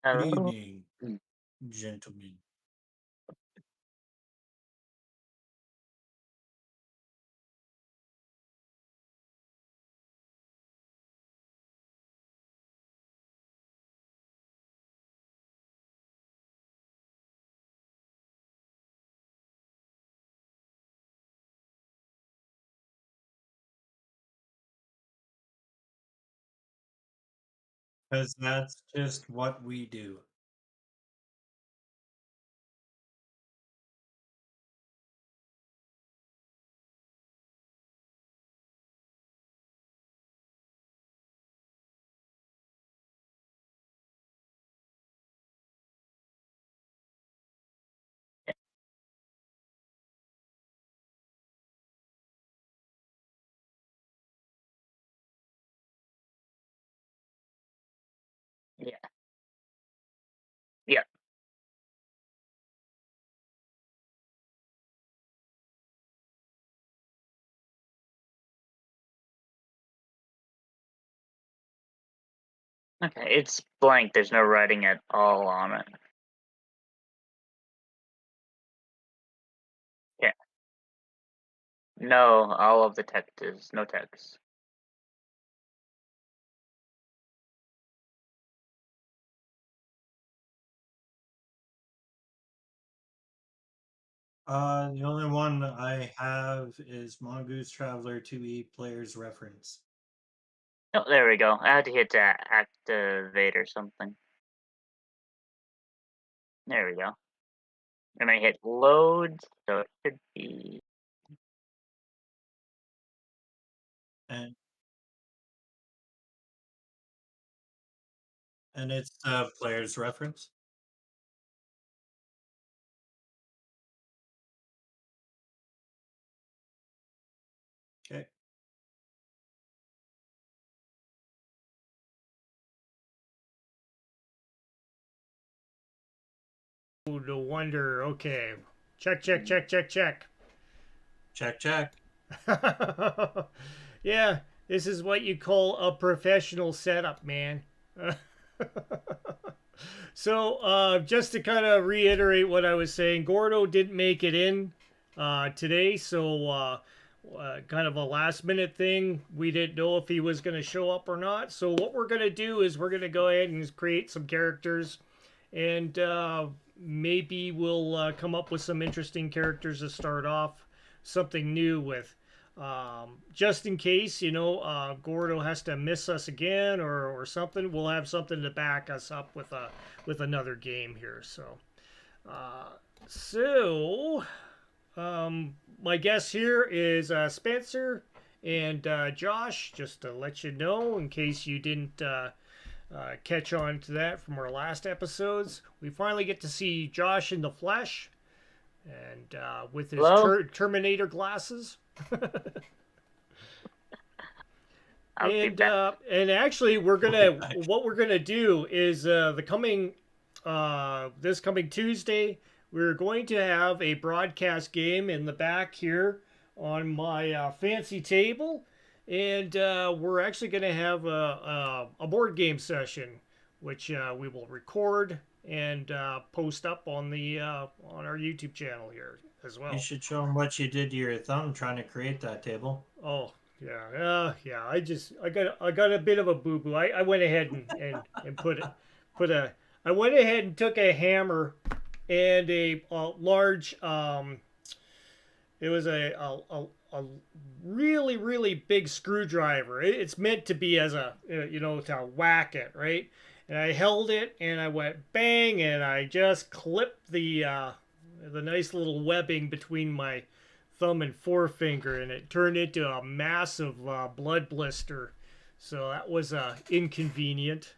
Good Hello. evening, gentlemen. Because that's just what we do. Yeah. Yeah. Okay. It's blank. There's no writing at all on it. Yeah. No, all of the text is no text. The only one I have is Mongoose Traveler 2E Player's Reference. Oh, there we go. I had to hit activate or something. There we go. And I hit load, so it should be. And it's Player's Reference. Okay. No wonder. Okay. Check, check, check, check, check. Check, check. Yeah, this is what you call a professional setup, man. So, just to kind of reiterate what I was saying, Gordo didn't make it in today, so kind of a last minute thing. We didn't know if he was going to show up or not. So, what we're going to do is we're going to go ahead and create some characters, and maybe we'll come up with some interesting characters to start off, something new with. Just in case, Gordo has to miss us again or something, we'll have something to back us up with another game here. Uh, so my guest here is Spencer and Josh. Just to let you know, in case you didn't catch on to that from our last episodes, we finally get to see Josh in the flesh and with his Hello. Terminator glasses. I'll be back. And actually, what we're gonna do is this coming Tuesday, we're going to have a broadcast game in the back here on my fancy table, and we're actually going to have a board game session, which we will record and post up on the on our YouTube channel here as You well. should show them what you did to your thumb trying to create that table. Oh, Yeah. I got a bit of a boo boo. I went ahead and I went ahead and took a hammer and a large it was a really big screwdriver. It's meant to be as a to whack it, right? And I held it and I went bang and I just clipped the nice little webbing between my thumb and forefinger, and it turned into a massive blood blister. So that was inconvenient.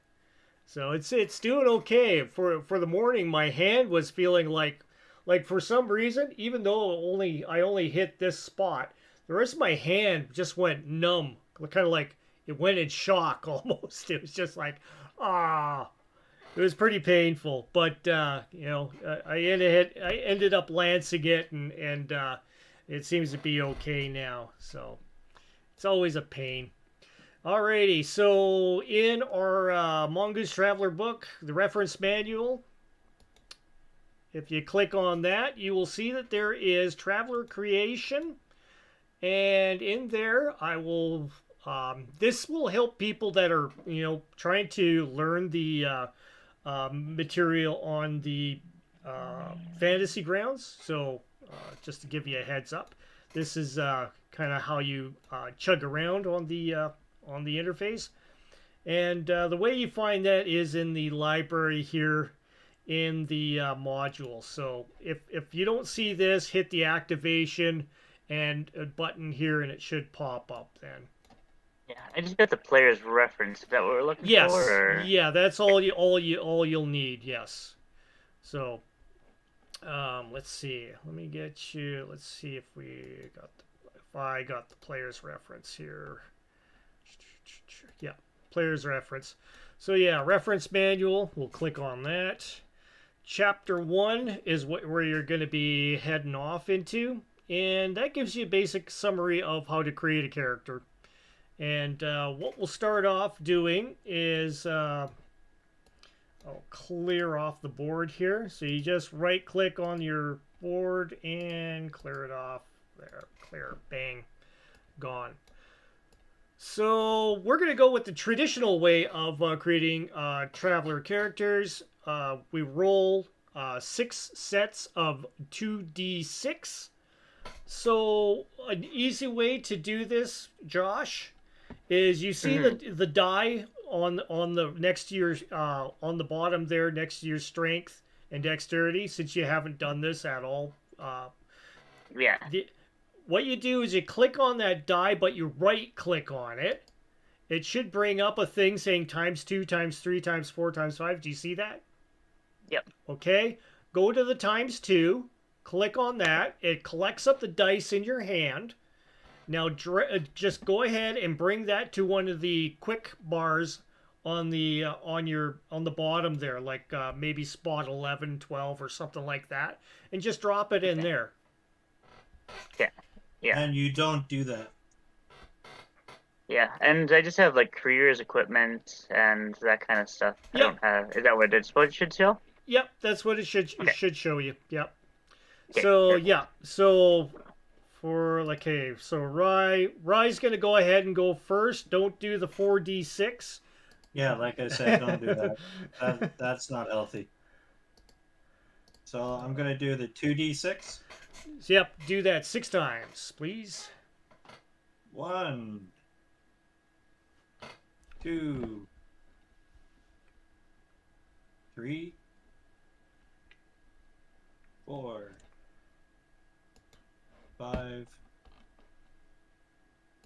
So it's doing okay. For the morning, my hand was feeling like for some reason, even though I only hit this spot, the rest of my hand just went numb, kind of like it went in shock almost. It was just like it was pretty painful. But I ended up lancing it, and it seems to be okay now. So it's always a pain. Alrighty, so in our Mongoose Traveler book, the reference manual, if you click on that, you will see that there is Traveler Creation. And in there, I will, this will help people that are, trying to learn the material on the fantasy grounds. So just to give you a heads up, this is kind of how you chug around on the interface. And the way you find that is in the library here in the module. So if you don't see this, hit the activation and a button here and it should pop up then. Yeah, I just got the player's reference. Is that what we're looking yes. for? Or? Yeah, that's all you'll need. Yes. So let's see. Let me get you. Let's see if I got the player's reference here. Yeah, player's reference. So yeah, reference manual. We'll click on that. Chapter 1 is where you're going to be heading off into, and that gives you a basic summary of how to create a character. And what we'll start off doing is I'll clear off the board here. So you just right click on your board and clear it off. There, clear, bang, gone. So we're going to go with the traditional way of creating Traveler characters. We roll 6 sets of 2d6. So an easy way to do this, Josh, is you see the die on the next to your on the bottom there next to your strength and dexterity. Since you haven't done this at all, yeah. What you do is you click on that die, but you right click on it. It should bring up a thing saying ×2, ×3, ×4, ×5. Do you see that? Yep. Okay. Go to the ×2. Click on that. It collects up the dice in your hand. Now just go ahead and bring that to one of the quick bars on the bottom there, like maybe spot 11, 12, or something like that, and just drop it in there. Yeah. Yeah. And you don't do that. Yeah, and I just have like careers, equipment, and that kind of stuff. Yep. I don't have. Is that what it's supposed to show? Yep, that's what it should show you. Yep. Okay. So yeah, so for so Rye's gonna go ahead and go first. Don't do the 4d6. Yeah, like I said, don't do that. That's not healthy. So I'm gonna do the 2d6. Yep, do that 6 times, please. 1, 2, 3, 4, 5,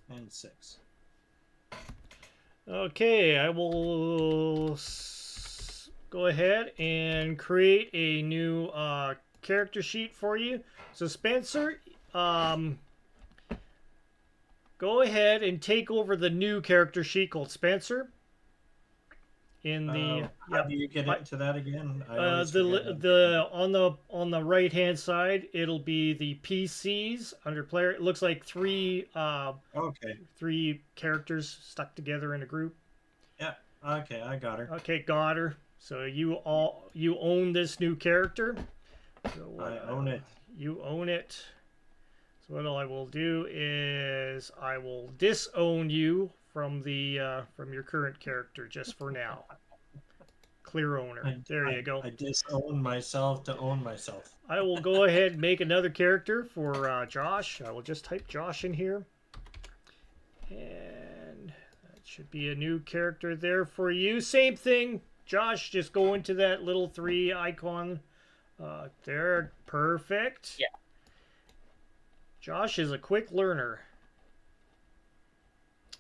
and 6. Okay, I will go ahead and create a new character sheet for you. So Spencer, go ahead and take over the new character sheet called Spencer. In the how do you get into that again? on the right hand side, it'll be the PCs under player. It looks like 3 3 characters stuck together in a group. Yeah. Okay, I got her. Okay, got her. So you own this new character. So, I own it. You own it. So what I will do is I will disown you from the from your current character just for now. Clear owner. There you go. I disown myself to own myself. I will go ahead and make another character for Josh. I will just type Josh in here. And that should be a new character there for you. Same thing, Josh, just go into that little 3 icon. There, perfect. Yeah. Josh is a quick learner.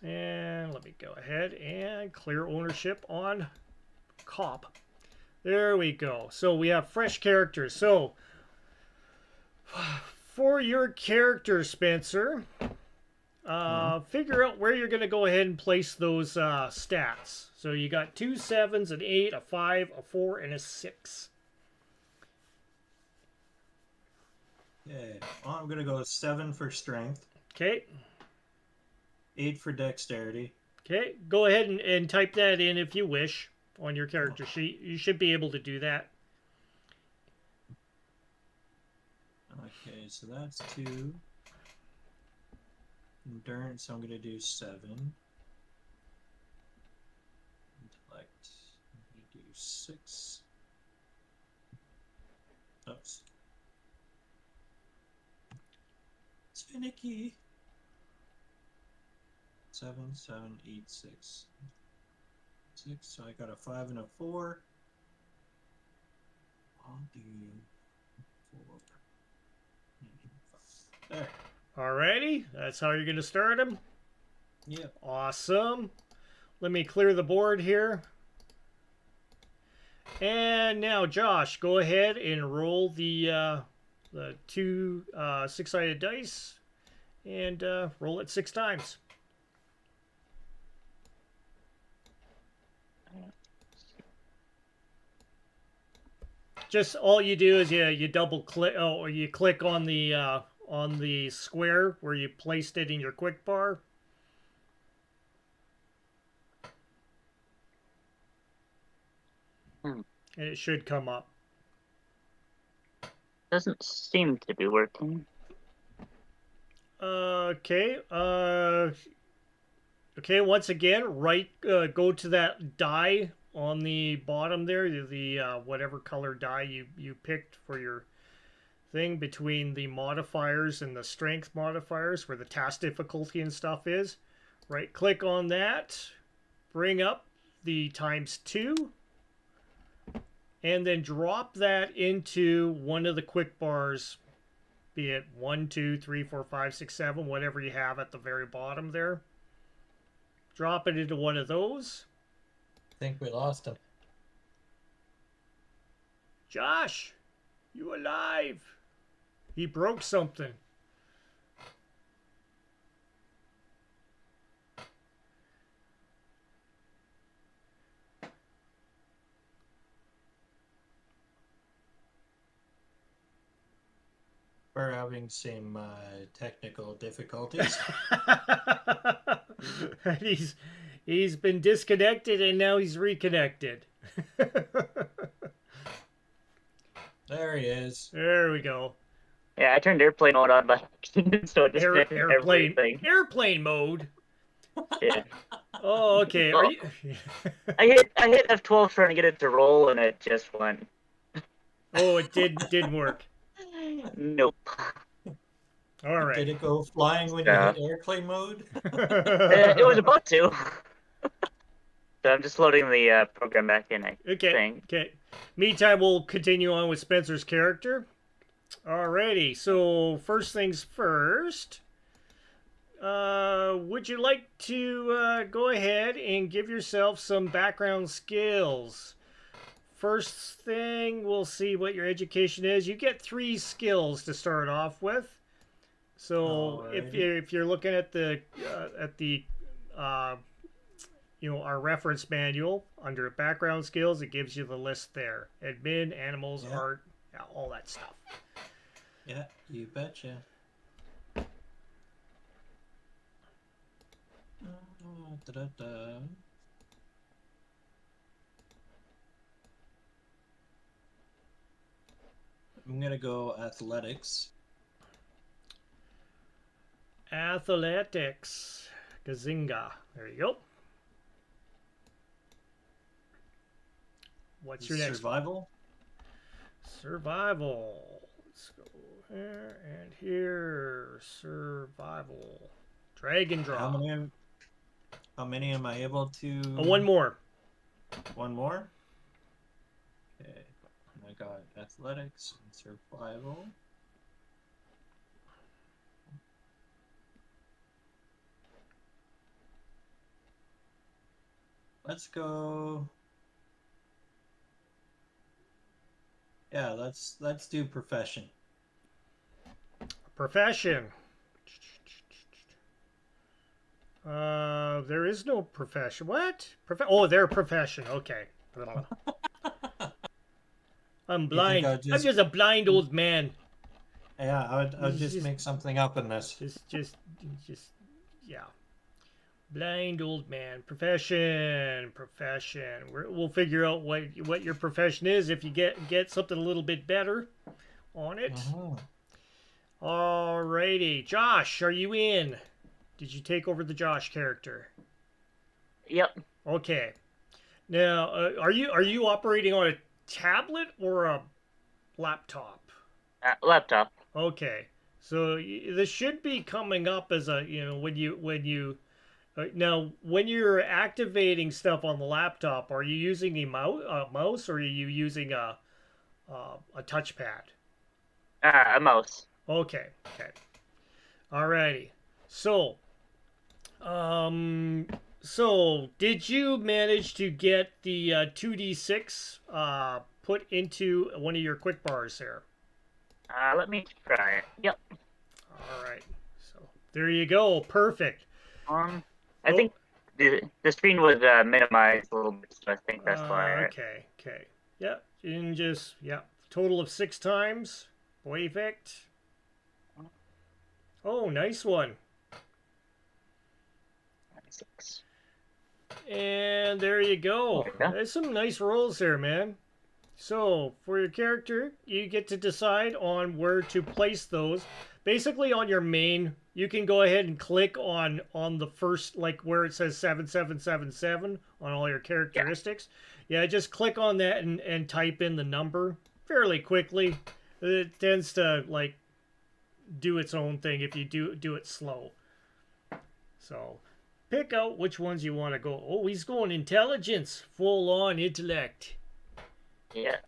And let me go ahead and clear ownership on Cop. There we go. So we have fresh characters. So for your character, Spencer, figure out where you're going to go ahead and place those stats. So you got 2 7s, an 8, a 5, a 4, and a 6. Okay. Well, I'm gonna go 7 for strength. Okay. 8 for dexterity. Okay. Go ahead and type that in if you wish on your character sheet. You should be able to do that. Okay, so that's 2. Endurance, I'm gonna do 7. Intellect, I'm gonna do 6. Oops. It's finicky. 7, 7, 8, 6. 6, so I got a 5 and a 4. I'll do 4. There. Alrighty. That's how you're going to start them. Yep. Awesome. Let me clear the board here. And now, Josh, go ahead and roll the 2 6-sided dice and roll it 6 times. Just all you do is you double click, or you click on the square where you placed it in your quick bar. And it should come up. Doesn't seem to be working. Okay. Okay. Once again, go to that die on the bottom there, the whatever color die you picked for your thing, between the modifiers and the strength modifiers where the task difficulty and stuff is. Right click on that, bring up the ×2, and then drop that into one of the quick bars, be it 1, 2, 3, 4, 5, 6, 7, whatever you have at the very bottom there. Drop it into one of those. I think we lost him. Josh, you alive? He broke something. We're having some technical difficulties. He's been disconnected and now he's reconnected. There he is. There we go. Yeah, I turned airplane mode on by accident, so it just did everything. Airplane mode. Yeah. Oh, okay. Well, Are you... I hit F12 trying to get it to roll, and it just went. Oh, it didn't work. Nope. All right. Did it go flying when you hit airplane mode? It was about to. So I'm just loading the program back in. Okay. Meantime, we'll continue on with Spencer's character. Alrighty. So first things first. Would you like to go ahead and give yourself some background skills? First thing, we'll see what your education is. You get 3 skills to start off with. So if you're looking at the our reference manual under background skills, it gives you the list there: admin, animals, art, all that stuff. Yeah, you betcha. I'm gonna go athletics. Athletics. Gazinga. There you go. What's your next survival? Survival. Let's go here and here. Survival. Drag and drop. How many am I able to? One more. One more? Okay. I got athletics and survival. Let's go. Yeah, let's do profession. Profession. There is no profession. What? Oh, they're profession. Okay. I'm blind. I'm just a blind old man. Yeah, I would just make something up in this. Just, yeah. Blind old man. Profession. We'll figure out what your profession is if you get something a little bit better on it. Alrighty, Josh, are you in? Did you take over the Josh character? Yep. Okay. Now, are you operating on a tablet or a laptop? Laptop. Okay. So this should be coming up as a when you now when you're activating stuff on the laptop, are you using a mouse or are you using a touchpad? A mouse. Okay. Alrighty. So, did you manage to get the 2d6 put into one of your quick bars there? Let me try it. Yep. All right. So there you go. Perfect. I think the screen was minimized a little bit, so I think that's why. Okay. Yep. And just total of 6 times. Perfect. Oh, nice one. 6. And there you go. Yeah. There's some nice rolls there, man. So, for your character, you get to decide on where to place those. Basically, on your main, you can go ahead and click on the first, like where it says 7777 on all your characteristics. Yeah, just click on that and type in the number fairly quickly. It tends to, like, do its own thing if you do it slow. So pick out which ones you want to go. Oh, he's going intelligence, full on intellect. Yeah.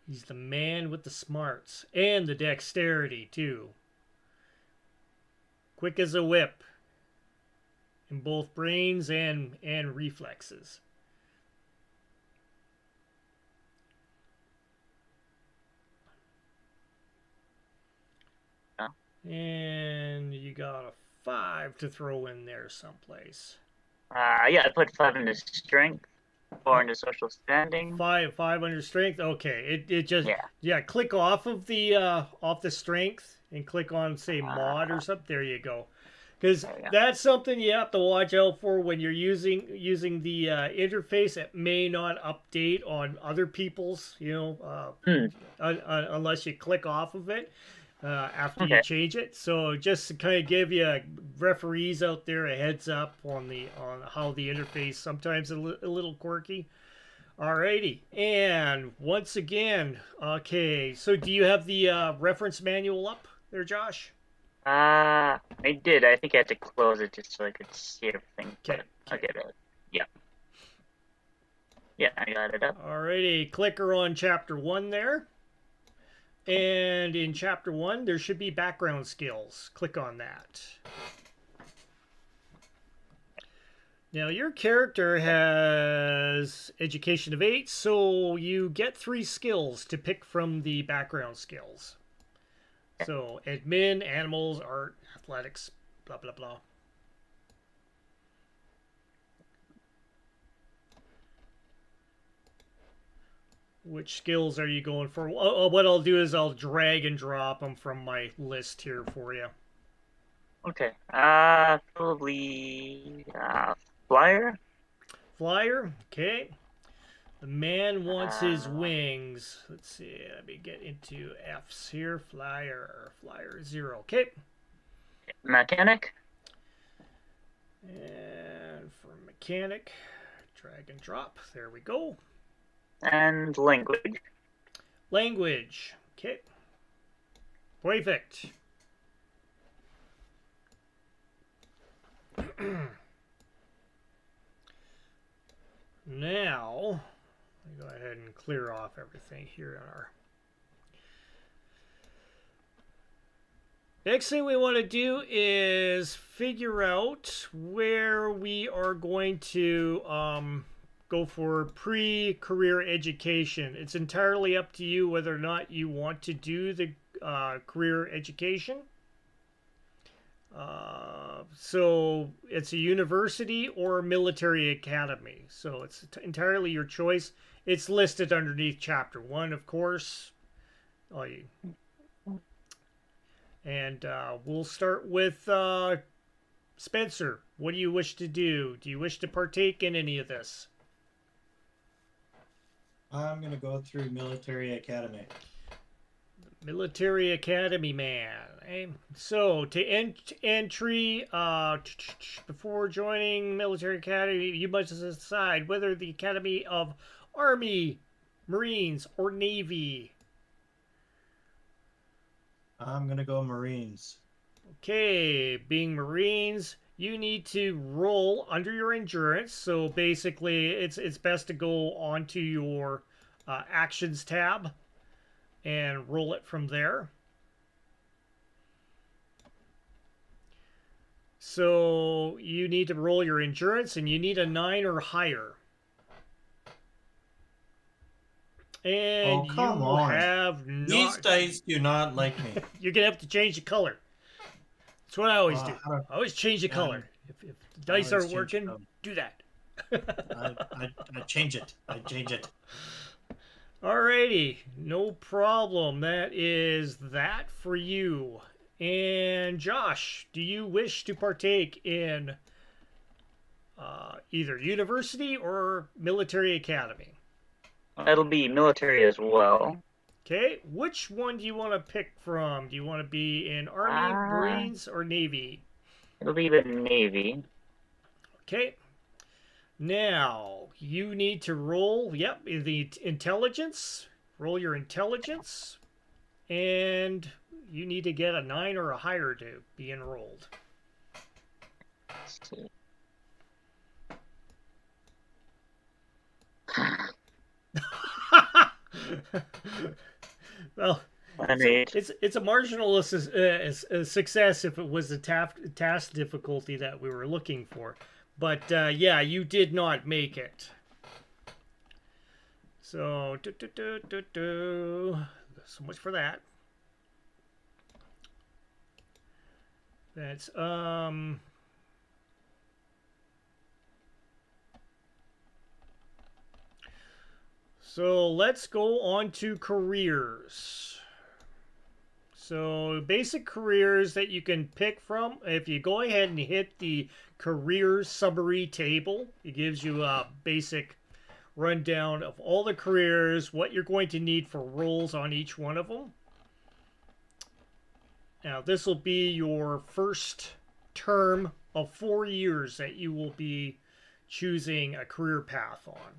He's the man with the smarts and the dexterity too. Quick as a whip in both brains and reflexes. And you got a 5 to throw in there someplace. Yeah, I put 5 into strength, 4 into social standing. 5 under strength. Okay, it just click off of the strength and click on say mod or something. There you go. Because that's something you have to watch out for when you're using the interface. It may not update on other people's, unless you click off of it. After you change it, so just to kind of give you referees out there a heads up on how the interface sometimes a little quirky. Alrighty, and once again, okay. So do you have the reference manual up there, Josh? I did. I think I had to close it just so I could see everything. Okay. I'll get it. Yeah. Yeah, I got it up. Alrighty, clicker on chapter 1 there. And in chapter 1, there should be background skills. Click on that. Now, your character has education of 8, so you get 3 skills to pick from the background skills. So, admin, animals, art, athletics, blah, blah, blah. Which skills are you going for? What I'll do is I'll drag and drop them from my list here for you. Okay. Probably flyer. Flyer. Okay. The man wants his Uh, wings. Let's see. Let me get into F's here. Flyer 0. Okay. Mechanic. And for mechanic, drag and drop. There we go. And language. Language. Okay. Perfect. Now, let me go ahead and clear off everything here on our. Next thing we want to do is figure out where we are going to go for pre-career education. It's entirely up to you whether or not you want to do the career education. So it's a university or a military academy. So it's entirely your choice. It's listed underneath Chapter 1, of course. And we'll start with Spencer. What do you wish to do? Do you wish to partake in any of this? I'm going to go through military academy. Military Academy man. Okay? So to entry, before joining Military Academy, you must decide whether the Academy of Army, Marines, or Navy. I'm going to go Marines. Okay, being Marines, you need to roll under your endurance. So basically, it's best to go onto your actions tab and roll it from there. So you need to roll your endurance, and you need a 9 or higher. And come you on. have not. These dice do not like me. You're gonna have to change the color. That's what I always do. how do- I always change the color. If the dice always aren't change working, color. do that. I change it. I change it. Alrighty, no problem. That is that for you. And Josh, do you wish to partake in either university or military academy? It'll be military as well. Okay, which one do you want to pick from? Do you want to be in Army, Marines, or Navy? It'll be the Navy. Okay. Now, you need to roll, the intelligence. Roll your intelligence. And you need to get a 9 or a higher to be enrolled. Let's see. Well, it's a marginal success if it was the task difficulty that we were looking for. But yeah, you did not make it. So, so much for that. That's So let's go on to careers. So basic careers that you can pick from. If you go ahead and hit the careers summary table, it gives you a basic rundown of all the careers, what you're going to need for roles on each one of them. Now this will be your first term of 4 years that you will be choosing a career path on.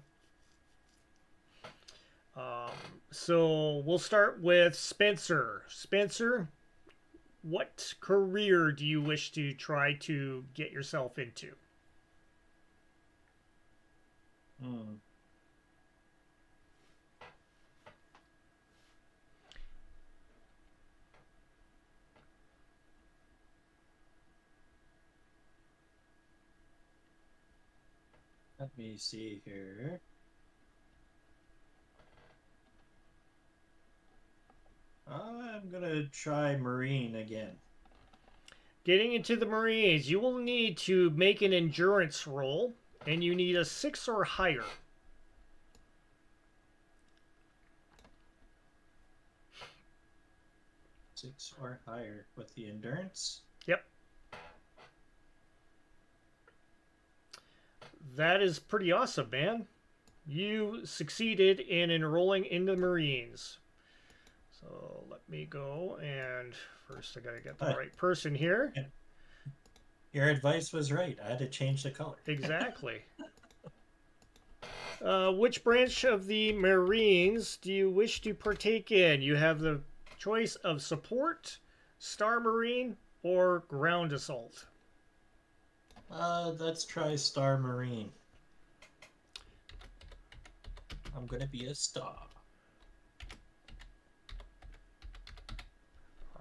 So we'll start with Spencer. Spencer, what career do you wish to try to get yourself into? Let me see here. I'm gonna try Marine again. Getting into the Marines, you will need to make an endurance roll, and you need a 6 or higher. Six or higher with the endurance. Yep. That is pretty awesome, man. You succeeded in enrolling in the Marines. So let me go, and first I gotta get the right person here. Your advice was right. I had to change the color. Exactly. Which branch of the Marines do you wish to partake in? You have the choice of support, Star Marine, or ground assault. Let's try Star Marine. I'm gonna be a star.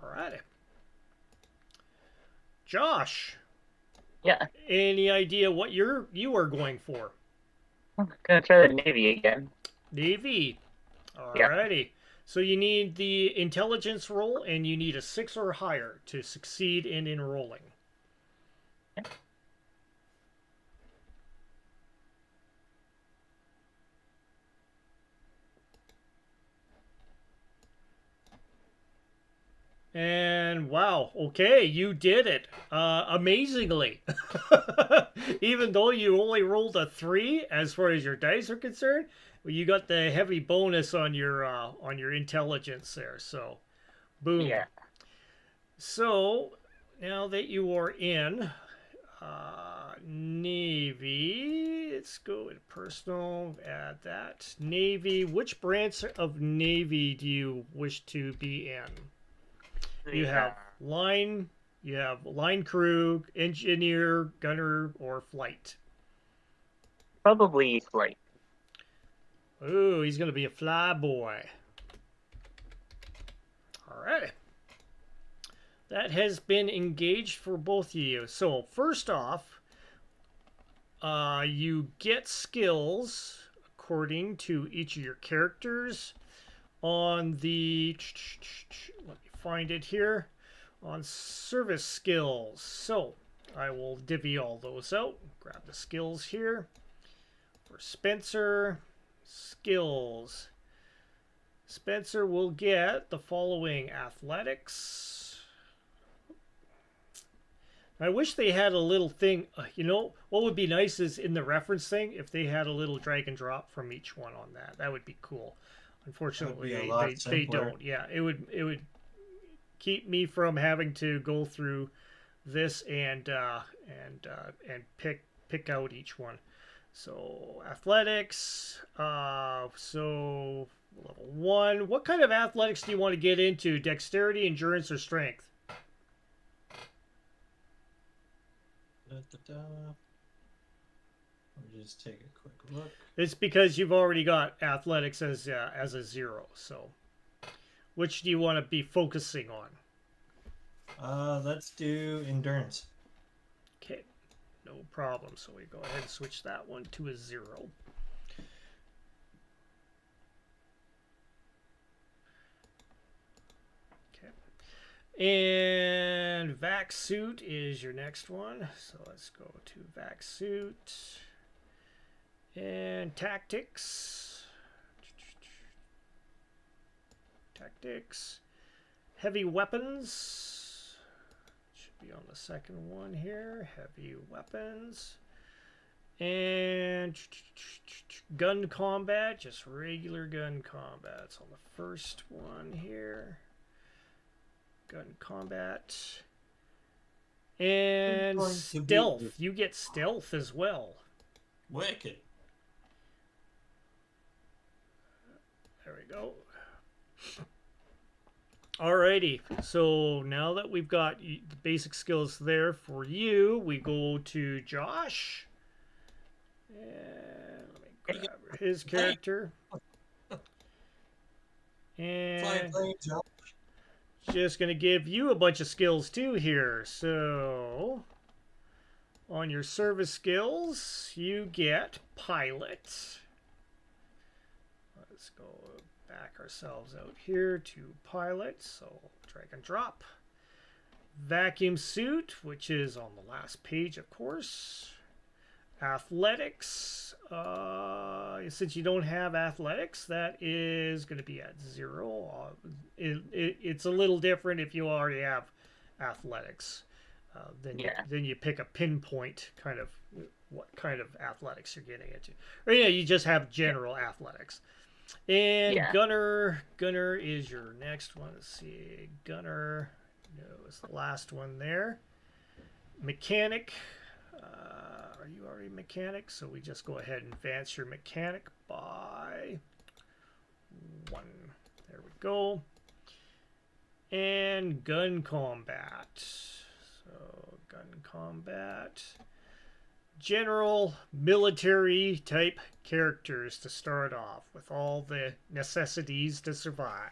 Alrighty. Josh. Yeah. Any idea what you are going for? I'm gonna try the Navy again. Navy. Alrighty. So you need the intelligence roll, and you need a 6 or higher to succeed in enrolling. Yeah. And wow, okay, you did it amazingly. Even though you only rolled a 3 as far as your dice are concerned, you got the heavy bonus on your intelligence there. So, boom. Yeah. So now that you are in Navy, let's go with personal. Add that Navy. Which branch of Navy do you wish to be in? You have line crew, engineer, gunner, or flight. Probably flight. Oh, he's going to be a fly boy. Alright. That has been engaged for both of you. So, first off, you get skills according to each of your characters on the... Let me find it here. On service skills. So, I will divvy all those out. Grab the skills here. For Spencer, skills. Spencer will get the following: athletics. I wish they had a little thing, you know, what would be nice is in the reference thing, if they had a little drag and drop from each one on that. That would be cool. Unfortunately, they don't. Yeah, it would keep me from having to go through this and pick out each one. So athletics, so level 1. What kind of athletics do you want to get into? Dexterity, endurance, or strength? Let me just take a quick look. It's because you've already got athletics as a 0. So, which do you want to be focusing on? Let's do endurance. Okay, no problem. So we go ahead and switch that one to a 0. And vac suit is your next one. So let's go to vac suit and tactics. Tactics. Heavy weapons. Should be on the second one here. Heavy weapons. And gun combat. Just regular gun combat. It's on the first one here. Gun combat. And stealth. You get stealth as well. Wicked. There we go. Alrighty. So now that we've got the basic skills there for you, we go to Josh. And let me grab his character. And just going to give you a bunch of skills too here. So, on your service skills, you get pilot. Let's go back ourselves out here to pilot. So, drag and drop. Vacuum suit, which is on the last page, of course. Athletics. Since you don't have athletics, that is going to be at 0. It's a little different if you already have athletics. Then you pick a pinpoint kind of what kind of athletics you're getting into. Or yeah, you just have general athletics. And Gunner is your next one. Let's see, Gunner, no, it's the last one there. Mechanic, are you already mechanic? So we just go ahead and advance your mechanic by 1. There we go. And gun combat. So gun combat. General military type characters to start off with all the necessities to survive.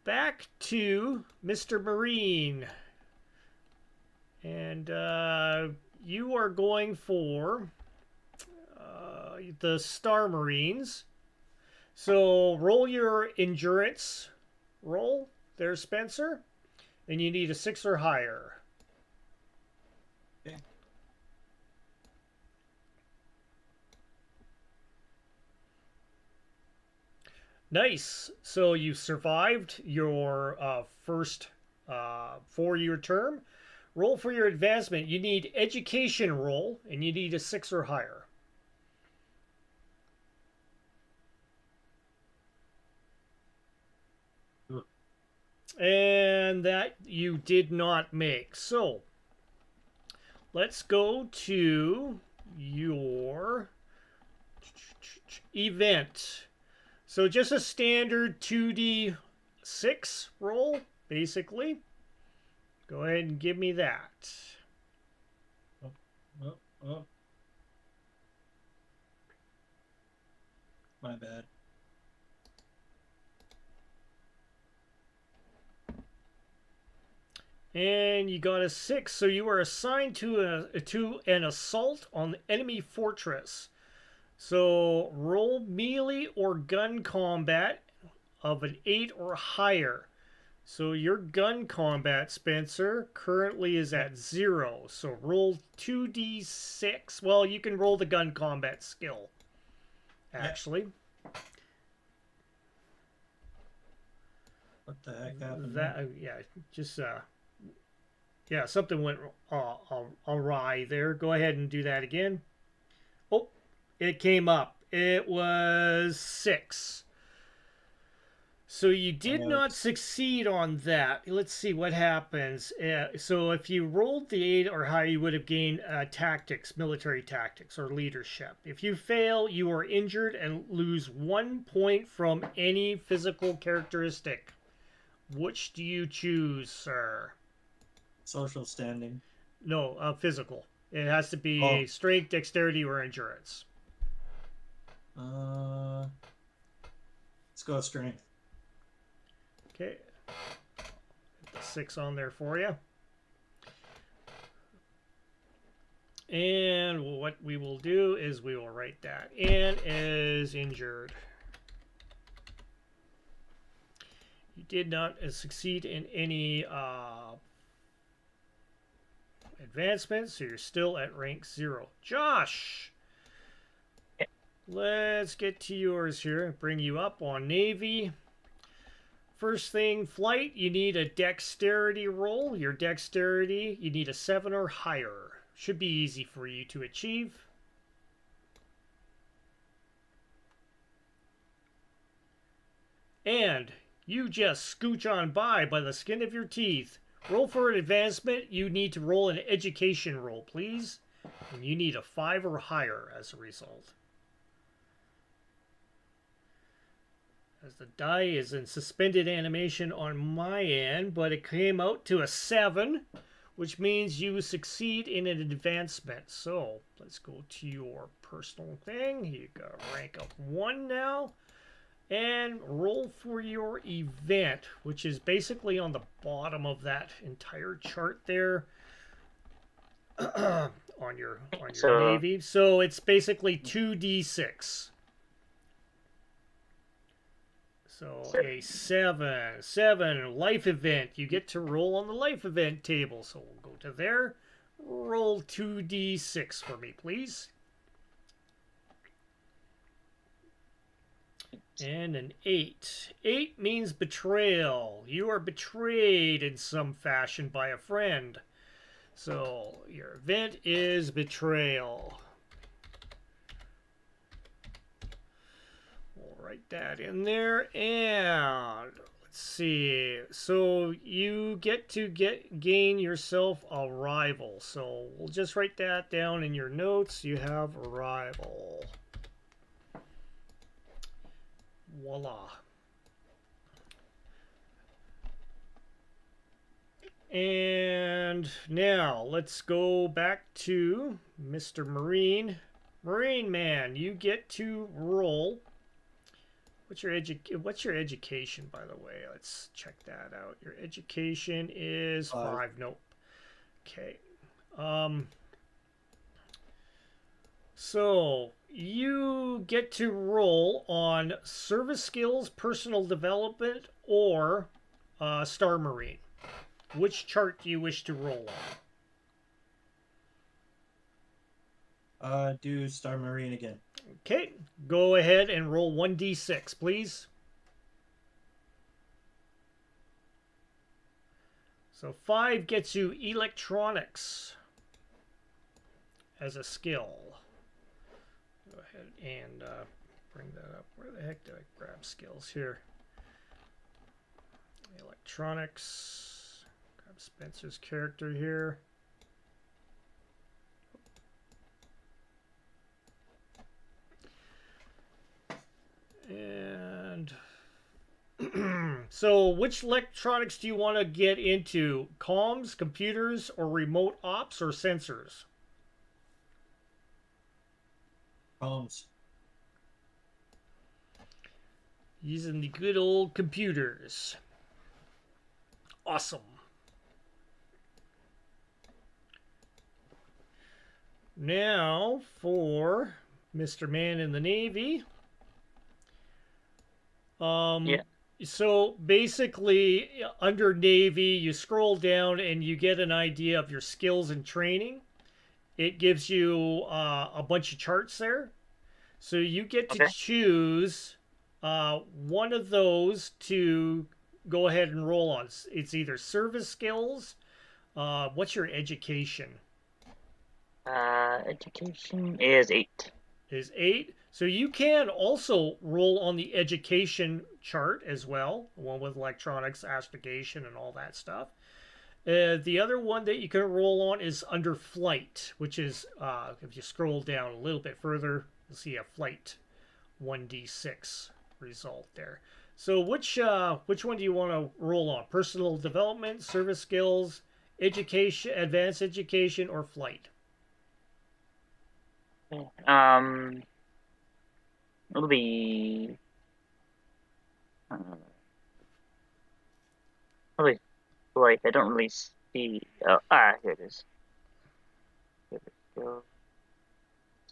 Back to Mr. Marine. And you are going for the Star Marines. So roll your endurance roll there, Spencer. And you need a 6 or higher. Okay. Nice. So you survived your first 4-year term. Roll for your advancement. You need education roll, and you need a 6 or higher. And that you did not make. So let's go to your event. So just a standard 2d6 roll, basically. Go ahead and give me that. Oh. My bad. And you got a 6, so you are assigned to an assault on the enemy fortress. So roll melee or gun combat of an 8 or higher. So your gun combat, Spencer, currently is at 0. So roll 2d6. Well, you can roll the gun combat skill, actually. What the heck happened? Yeah, something went awry there. Go ahead and do that again. Oh, it came up. It was 6. So you did not succeed on that. Let's see what happens. So if you rolled the 8 or higher, you would have gained tactics, military tactics, or leadership. If you fail, you are injured and lose 1 point from any physical characteristic. Which do you choose, sir? Social standing. No, physical. It has to be strength, dexterity, or endurance. Let's go with strength. Okay. Put the 6 on there for you. And what we will do is we will write that in as injured. You did not succeed in any advancement, so you're still at rank 0. Josh! Let's get to yours here. Bring you up on Navy. First thing, flight, you need a dexterity roll. Your dexterity, you need a 7 or higher. Should be easy for you to achieve. And you just scooch on by the skin of your teeth. Roll for an advancement. You need to roll an education roll, please. And you need a 5 or higher as a result. As the die is in suspended animation on my end, but it came out to a 7, which means you succeed in an advancement. So let's go to your personal thing. You got a rank of 1 now. And roll for your event, which is basically on the bottom of that entire chart there on your Navy. So it's basically 2d6. So a 7 life event. You get to roll on the life event table. So we'll go to there. Roll 2d6 for me, please. And an 8. 8 means betrayal. You are betrayed in some fashion by a friend. So your event is betrayal. We'll write that in there. And let's see. So you get to gain yourself a rival. So we'll just write that down in your notes. You have a rival. Voila. And now let's go back to Mr. Marine. Marine Man, you get to roll. What's your education, by the way? Let's check that out. Your education is 5. Nope. Okay. So you get to roll on service skills, personal development, or Star Marine. Which chart do you wish to roll on? Do Star Marine again. Okay, go ahead and roll 1d6, please. So 5 gets you electronics as a skill. Go ahead and bring that up. Where the heck did I grab skills here? Electronics. Grab Spencer's character here. And so which electronics do you want to get into? Comms, computers, or remote ops, or sensors? Comms. Using the good old computers. Awesome. Now for Mr. Man in the Navy. Yeah. So basically, under Navy, you scroll down and you get an idea of your skills and training. It gives you a bunch of charts there. So you get to choose one of those to go ahead and roll on. It's either service skills. What's your education? Education is 8. Is 8. So you can also roll on the education chart as well, the one with electronics, astrogation, and all that stuff. The other one that you can roll on is under flight, which is, if you scroll down a little bit further, you'll see a flight 1d6 result there. So which one do you want to roll on? Personal development, service skills, education, advanced education, or flight? It'll be probably flight. I don't really see. Oh, here it is. Here we go.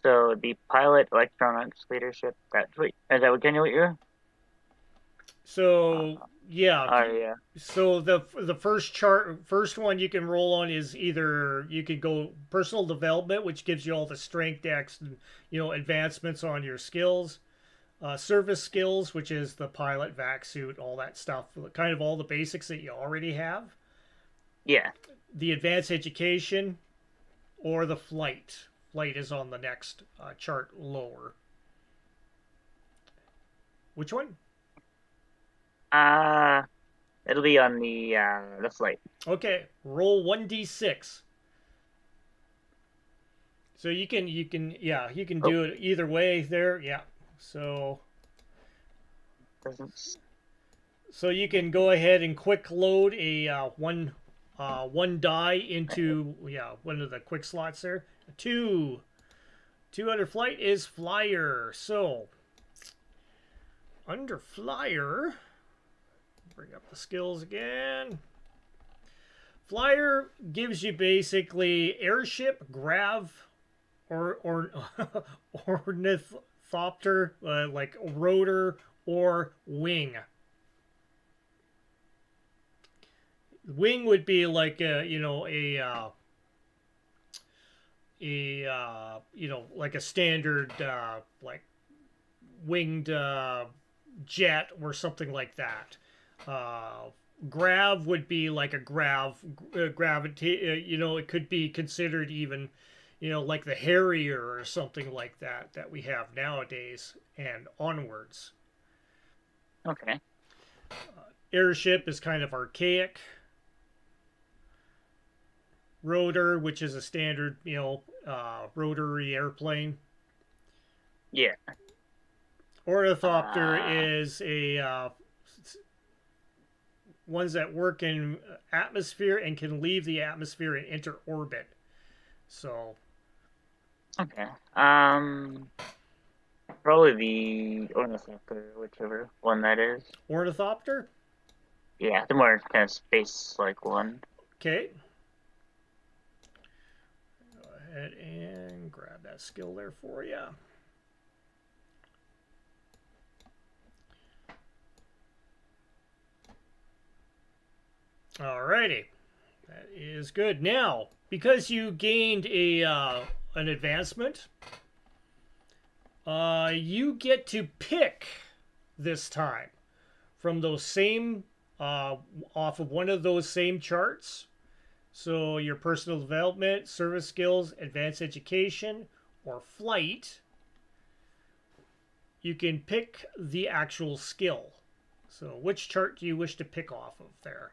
So it'd be pilot, electronics, leadership. Wait, is that what you're? So yeah. Yeah. So the first one you can roll on is either you could go personal development, which gives you all the strength, dex, and advancements on your skills. Service skills, which is the pilot, vac suit, all that stuff, kind of all the basics that you already have. Yeah. The advanced education, or the flight. Flight is on the next chart lower. Which one? It'll be on the flight. Okay, roll 1d6. So you can do it either way there. Yeah. So you can go ahead and quick load a one die into one of the quick slots there. 2 under flight is flyer. So under flyer, bring up the skills again. Flyer gives you basically airship, grav, or ornithopter, like rotor or wing. Wing would be like like a standard like winged jet or something like that. Grav would be like a gravity. It could be considered even, like the Harrier or something like that we have nowadays and onwards. Okay. Airship is kind of archaic. Rotor, which is a standard, rotary airplane. Yeah. Ornithopter is a ones that work in atmosphere and can leave the atmosphere and enter orbit. So. Okay. Probably the Ornithopter, whichever one that is. Ornithopter? Yeah, the more kind of space-like one. Okay. Go ahead and grab that skill there for you. Alrighty. That is good. Now, because you gained an advancement, you get to pick this time from those same off of one of those same charts. So your personal development, service skills, advanced education, or flight, you can pick the actual skill. So which chart do you wish to pick off of there?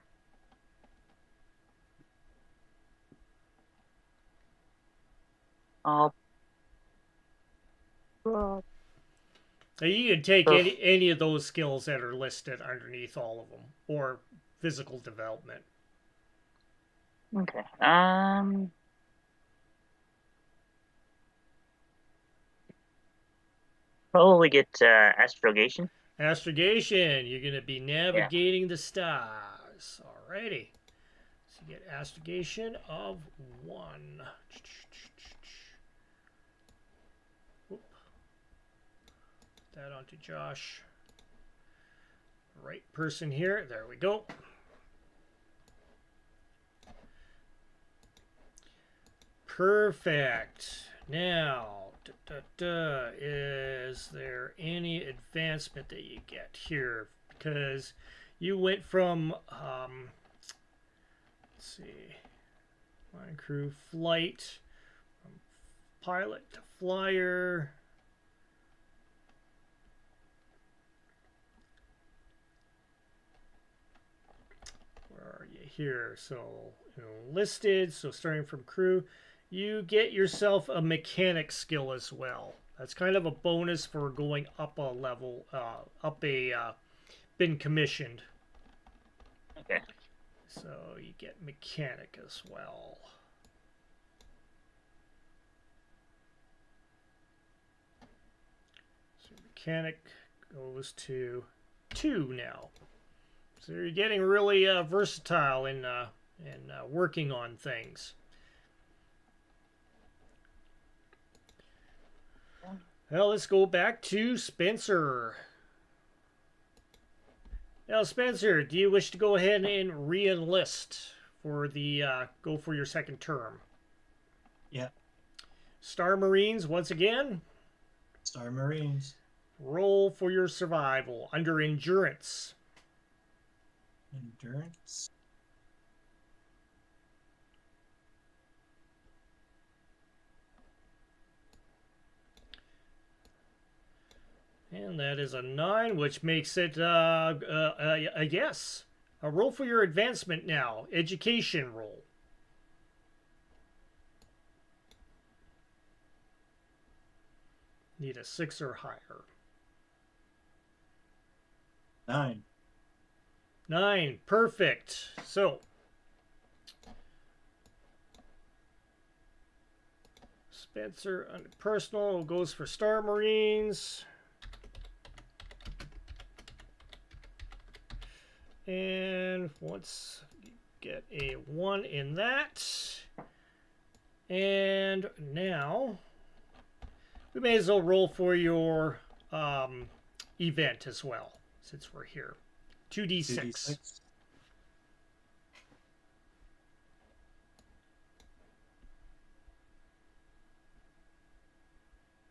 Well, Now you can take any of those skills that are listed underneath all of them, or physical development. okay. Probably get astrogation. Astrogation, you're going to be navigating the stars. Alrighty. So you get astrogation of 1. Oop. Put that onto Josh. Right person here. There we go. Perfect. Now, is there any advancement that you get here? Because you went from, let's see, line crew, flight, from pilot to flyer. Where are you here? So, listed, so starting from crew. You get yourself a mechanic skill as well. That's kind of a bonus for going up a level, been commissioned. Okay. So you get mechanic as well. So mechanic goes to 2 now. So you're getting really versatile in working on things. Well, let's go back to Spencer. Now, Spencer, do you wish to go ahead and re-enlist for the go for your second term? Yeah. Star Marines once again. Star Marines. Roll for your survival under endurance. Endurance. And that is a 9, which makes it a yes. A roll for your advancement now. Education roll. Need a 6 or higher. 9. 9. Perfect. So, Spencer under personal goes for Star Marines. And once you get a 1 in that. And now we may as well roll for your event as well, since we're here. 2d6. 2d6.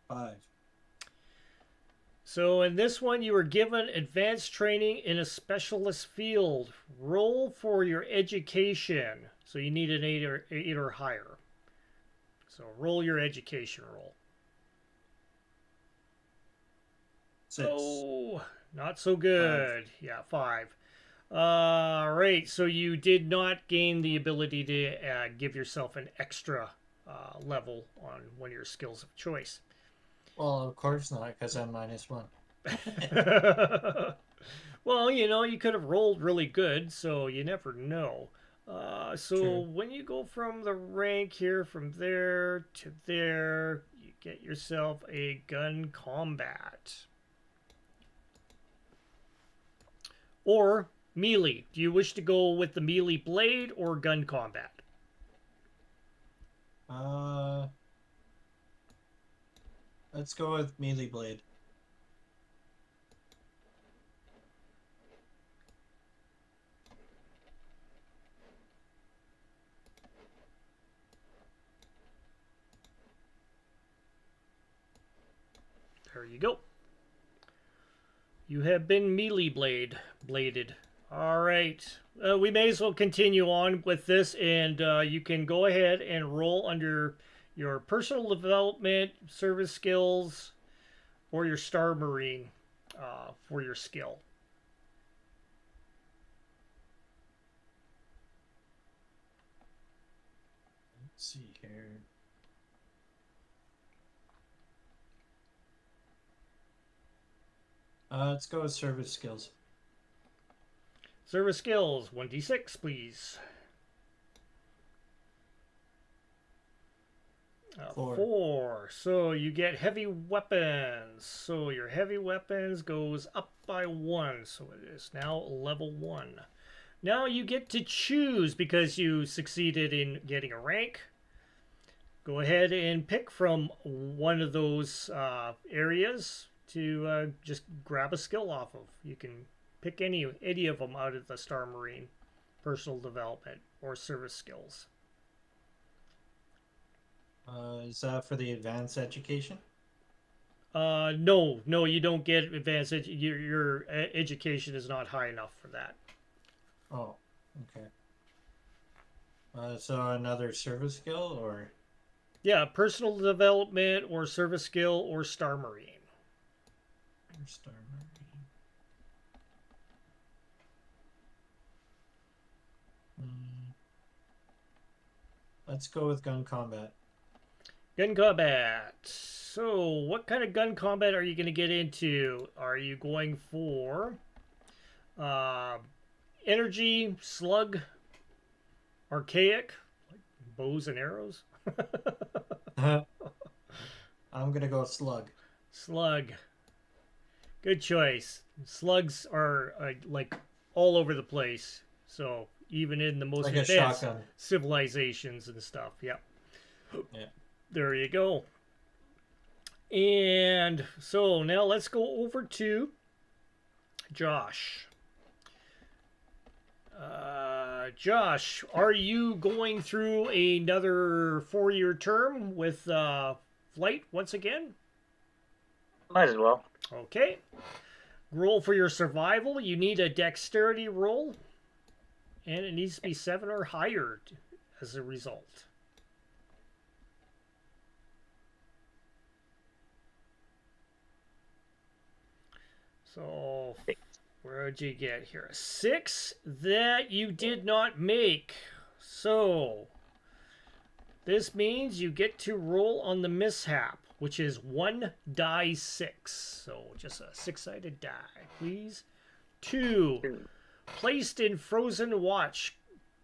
5. So in this one, you were given advanced training in a specialist field. Roll for your education. So you need an 8 or higher. So roll your education roll. 6. Oh, not so good. 5. Yeah, 5. Right, so you did not gain the ability to give yourself an extra level on one of your skills of choice. Well, of course not, because I'm -1. Well, you could have rolled really good, so you never know. So True. when you go from the rank here, from there to there, you get yourself a gun combat. Or melee. Do you wish to go with the melee blade or gun combat? Let's go with melee blade. There you go. You have been melee bladed. All right. We may as well continue on with this, and you can go ahead and roll under your personal development, service skills, or your Star Marine for your skill. Let's see here. Let's go with service skills. Service skills, 1d6, please. 4. So you get heavy weapons. So your heavy weapons goes up by 1. So it is now level 1. Now you get to choose because you succeeded in getting a rank. Go ahead and pick from one of those areas to just grab a skill off of. You can pick any of them out of the Star Marine, personal development, or service skills. Is that for the advanced education? No, you don't get advanced. Your education is not high enough for that. Oh, okay. So another service skill, or? Yeah, personal development or service skill or Star Marine. Or Star Marine. Let's go with gun combat. Gun combat. So, what kind of gun combat are you going to get into? Are you going for energy, slug, archaic, like bows and arrows? I'm gonna go slug. Slug. Good choice. Slugs are like all over the place. So even in the most Like a advanced shotgun. civilizations and stuff. Yep. Yeah. There you go. And so now let's go over to Josh. Josh, are you going through another 4-year term with flight once again? Might as well. Okay. Roll for your survival. You need a dexterity roll, and it needs to be 7 or higher as a result. So, where'd you get here? 6 that you did not make. So, this means you get to roll on the mishap, which is 1d6. So, just a 6-sided die, please. 2. Placed in frozen watch,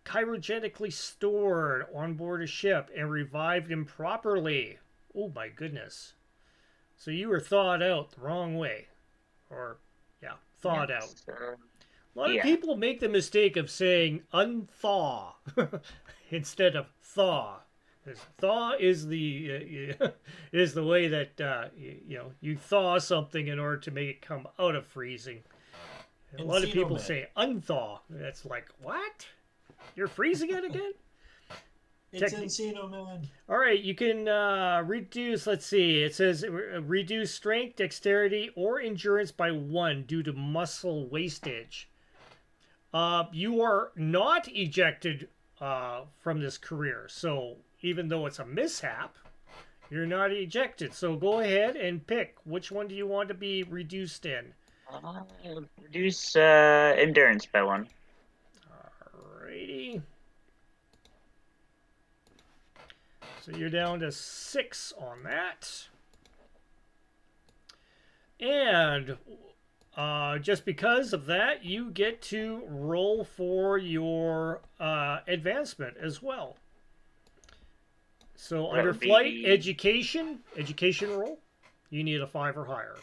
cryogenically stored on board a ship and revived improperly. Oh my goodness. So you were thawed out the wrong way. Or, yeah, thawed out. A lot of people make the mistake of saying unthaw instead of thaw. Thaw is the way that you thaw something in order to make it come out of freezing. A lot of people say unthaw. That's like, what? You're freezing it again? It's Encino Man. All right, you can reduce. Let's see. It says reduce strength, dexterity, or endurance by 1 due to muscle wastage. You are not ejected from this career, so even though it's a mishap, you're not ejected. So go ahead and pick which one do you want to be reduced in. Reduce endurance by 1. Alrighty. So you're down to 6 on that. And just because of that, you get to roll for your advancement as well. So under flight, education roll, you need a 5 or higher.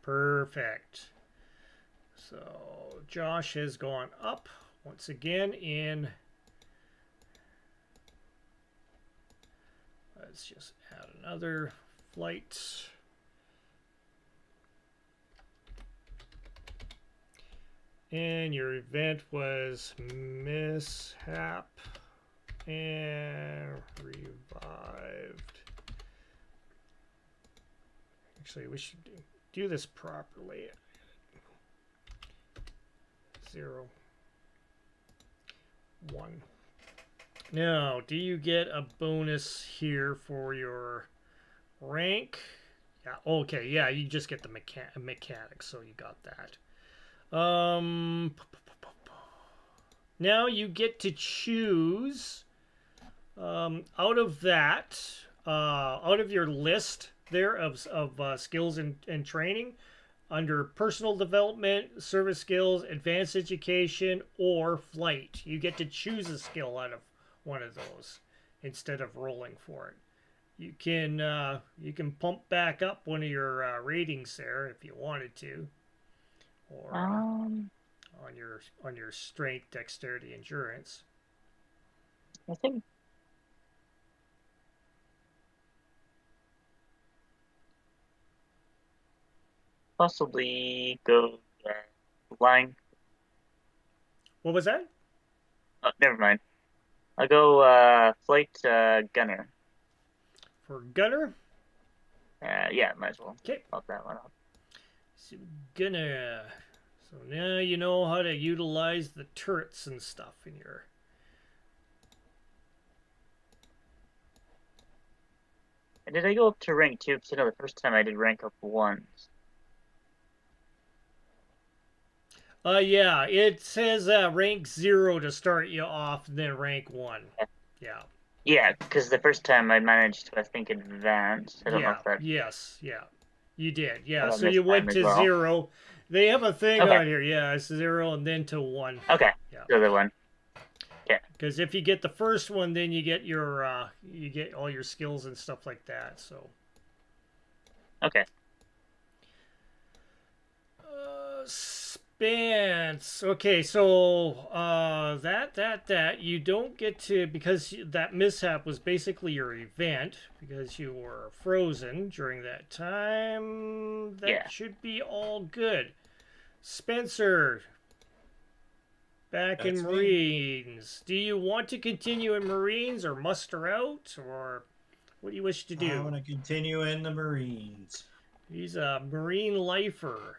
Perfect. So Josh has gone up once again in. Let's just add another flight. And your event was mishap and revived. Actually, we should do this properly. 0, 1. Now, do you get a bonus here for your rank? Yeah, okay, yeah, you just get the mechanics, so you got that. Now you get to choose out of that, out of your list there of skills and training, under personal development, service skills, advanced education, or flight. You get to choose a skill out of one of those instead of rolling for it. You can pump back up one of your ratings there if you wanted to, or on your strength, dexterity, endurance. I think possibly go flying. What was that? Oh, never mind. I'll go flight gunner. For gunner? Yeah, might as well. Okay. Pop that one up. So gunner. So now you know how to utilize the turrets and stuff in your. And did I go up to rank 2? Because I know the first time I did rank up 1. Yeah, it says rank 0 to start you off, and then rank 1. Yeah. Yeah, because the first time I managed to, I think, advance. I don't know if that. Yes, yeah. You did, yeah. So you went to 0. They have a thing on here, yeah. It's 0 and then to 1. Okay. Yeah. The other one. Yeah. Because if you get the first one, then you get your you get all your skills and stuff like that. So. Okay. Spence. Okay, so that you don't get to, because that mishap was basically your event because you were frozen during that time. That should be all good. Spencer, back in Marines. Do you want to continue in Marines or muster out, or what do you wish to do? I want to continue in the Marines. He's a Marine lifer.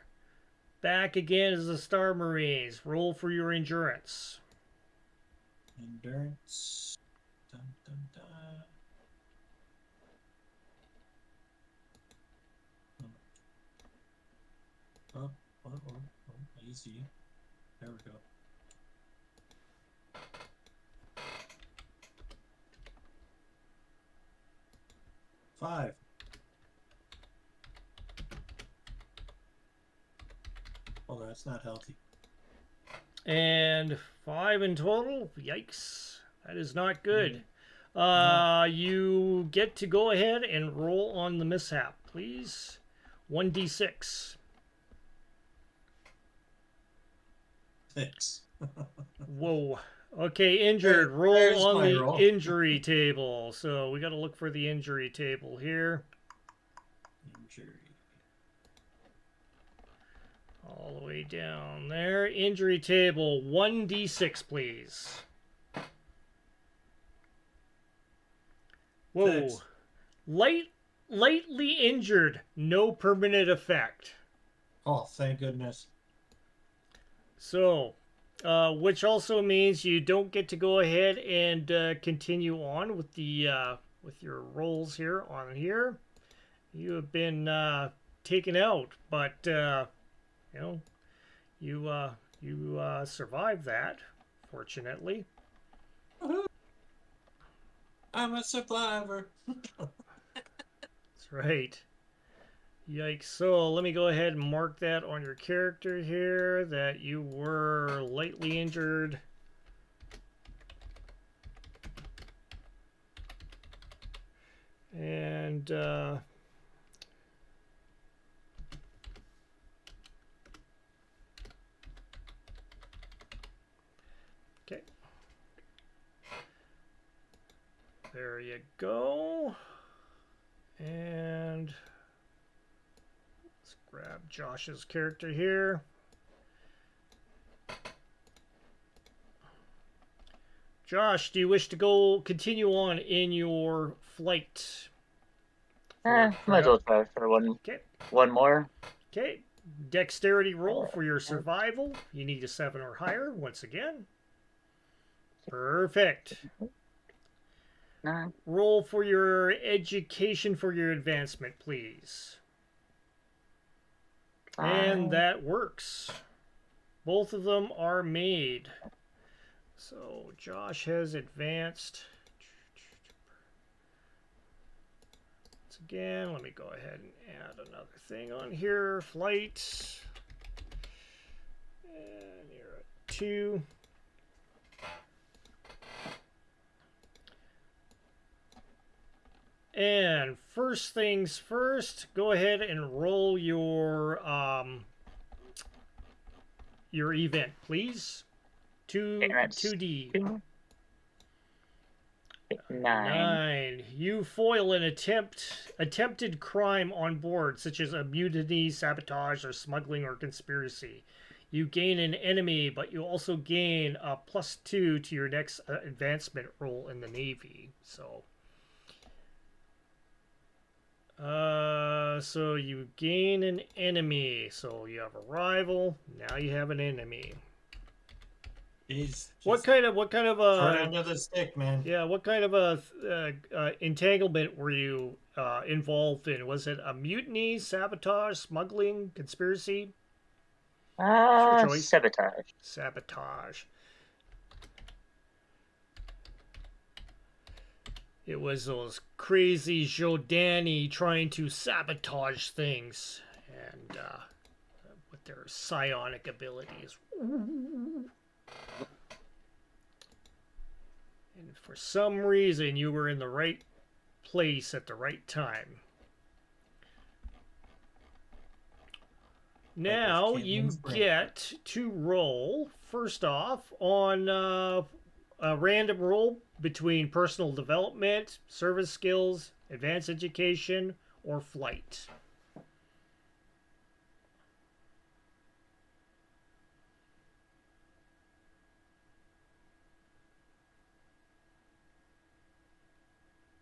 Back again as the Star Marines. Roll for your endurance. Endurance. Dun, dun, dun. Easy. There we go. Five. Oh, that's not healthy. And 5 in total. Yikes. That is not good. You get to go ahead and roll on the mishap, please. 1d6. 6. Whoa. Okay, injured. Roll There's on my the roll. injury table. So we got to look for the injury table here. Injury. All the way down there. Injury table, 1d6, please. Whoa. 6. Lightly injured, no permanent effect. Oh, thank goodness. So, which also means you don't get to go ahead and continue on with the with your rolls here on here. You have been taken out, but you know, you survived that, fortunately. I'm a survivor. That's right. Yikes. So let me go ahead and mark that on your character here, that you were lightly injured. And okay. There you go. And let's grab Josh's character here. Josh, do you wish to continue on in your flight? Might as well try for one more. Okay. Dexterity roll for your survival. You need a 7 or higher once again. Perfect. 9. Roll for your education for your advancement, please. 5. And that works. Both of them are made. So Josh has advanced. Once again, let me go ahead and add another thing on here. Flight. And you're at 2. And first things first, go ahead and roll your event, please. 2d. 9. 9. You foil an attempted crime on board, such as a mutiny, sabotage, or smuggling or conspiracy. You gain an enemy, but you also gain a +2 to your next advancement roll in the Navy. So you gain an enemy. So you have a rival. Now you have an enemy. He's What kind of right under the stick, man. Yeah, what kind of a entanglement were you involved in? Was it a mutiny, sabotage, smuggling, conspiracy? It's your choice. Sabotage. Sabotage. It was those crazy Jordani trying to sabotage things, and with their psionic abilities. And for some reason, you were in the right place at the right time. Now you get to roll, first off, on a random roll between personal development, service skills, advanced education, or flight.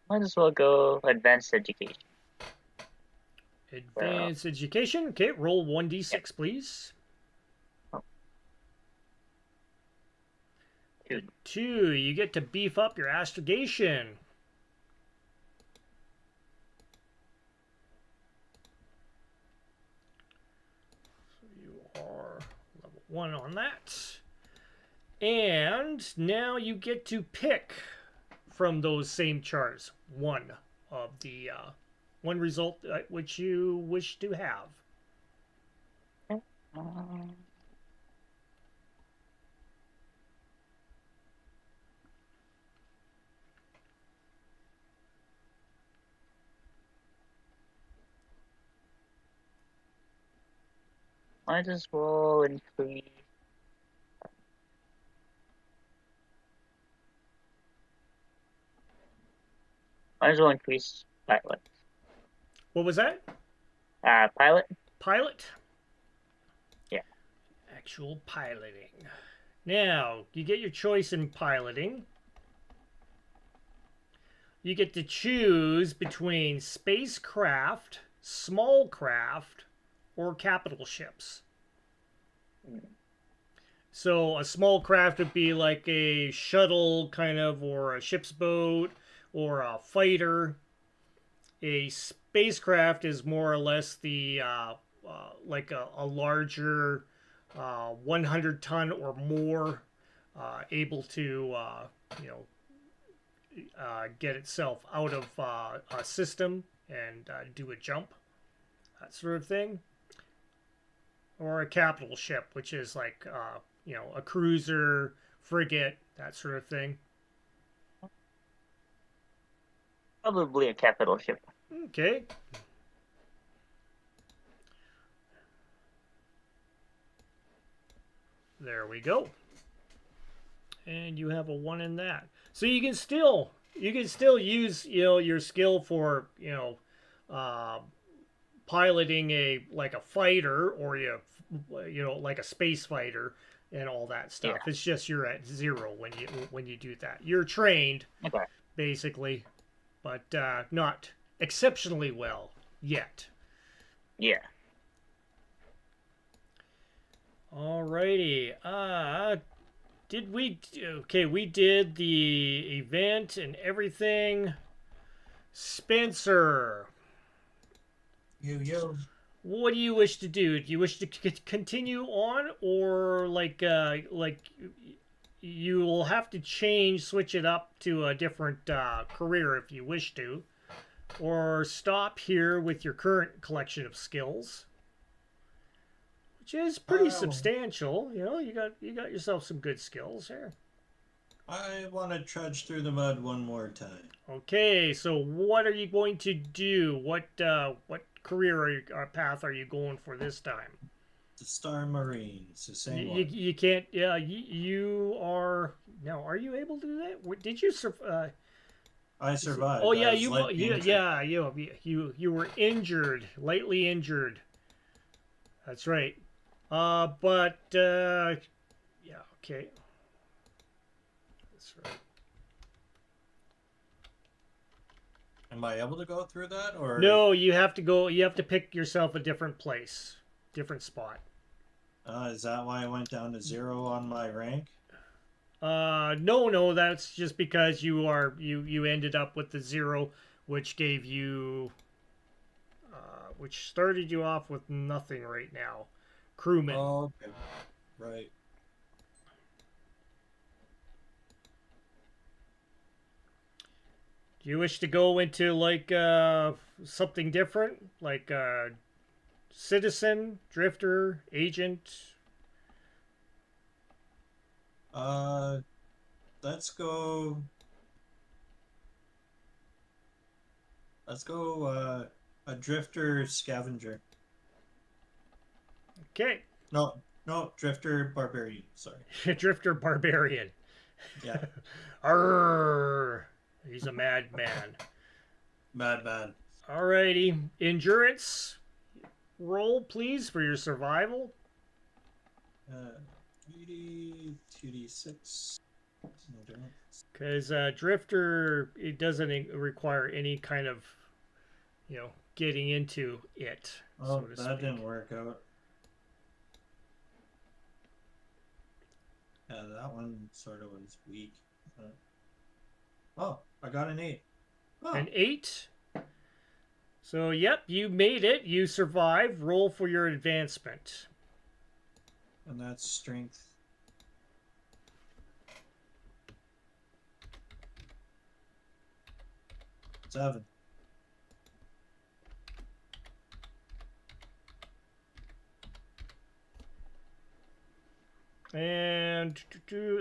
Might as well go advanced education. Advanced education. Okay, roll 1d6, please. 2. 2. You get to beef up your astrogation. So you are level 1 on that. And now you get to pick from those same charts one of the one result which you wish to have. Might as well increase. Might as well increase pilot. What was that? Pilot. Pilot? Yeah. Actual piloting. Now, you get your choice in piloting. You get to choose between spacecraft, small craft, or capital ships. So a small craft would be like a shuttle kind of, or a ship's boat, or a fighter. A spacecraft is more or less the like a larger 100-ton or more, able to get itself out of a system and do a jump, that sort of thing. Or a capital ship, which is like a cruiser, frigate, that sort of thing. Probably a capital ship. Okay. There we go. And you have a 1 in that. So you can still use your skill for piloting a fighter, or like a space fighter and all that stuff. Yeah. It's just you're at 0 when you do that. You're trained, Okay. basically, but not exceptionally well yet. Yeah. Alrighty. We did the event and everything. Spencer, Yo. what do you wish to do? Do you wish to continue on, or you will have to switch it up to a different career if you wish to, or stop here with your current collection of skills, which is pretty substantial. You got yourself some good skills here. I want to trudge through the mud one more time. Okay, so what are you going to do? What career path are you going for this time? The Star Marines, the same one. You can't. Yeah, you are now. Are you able to do that? Did you survive? I survived. Oh yeah, I was lightly injured. you were injured, lightly injured. That's right. Yeah, okay. That's right. Am I able to go through that, or No, you have to go. You have to pick yourself a different place, different spot. Is that why I went down to 0 on my rank? No, that's just because you ended up with the 0, which gave you, which started you off with nothing right now. Crewman. Oh, okay. Right. Do you wish to go into something different, like citizen, drifter, agent? Let's go. A drifter scavenger. Okay. No, drifter barbarian. Sorry. Drifter barbarian. Yeah. Arrgh. He's a madman. Madman. Alrighty. Endurance. Roll, please, for your survival. 2d6. Because drifter, it doesn't require any kind of, getting into it. Oh, so to that speak. didn't work out. Yeah, that one sort of was weak. Oh, I got an 8. Oh. An 8. So, yep, you made it. You survived. Roll for your advancement. And that's strength. Seven. And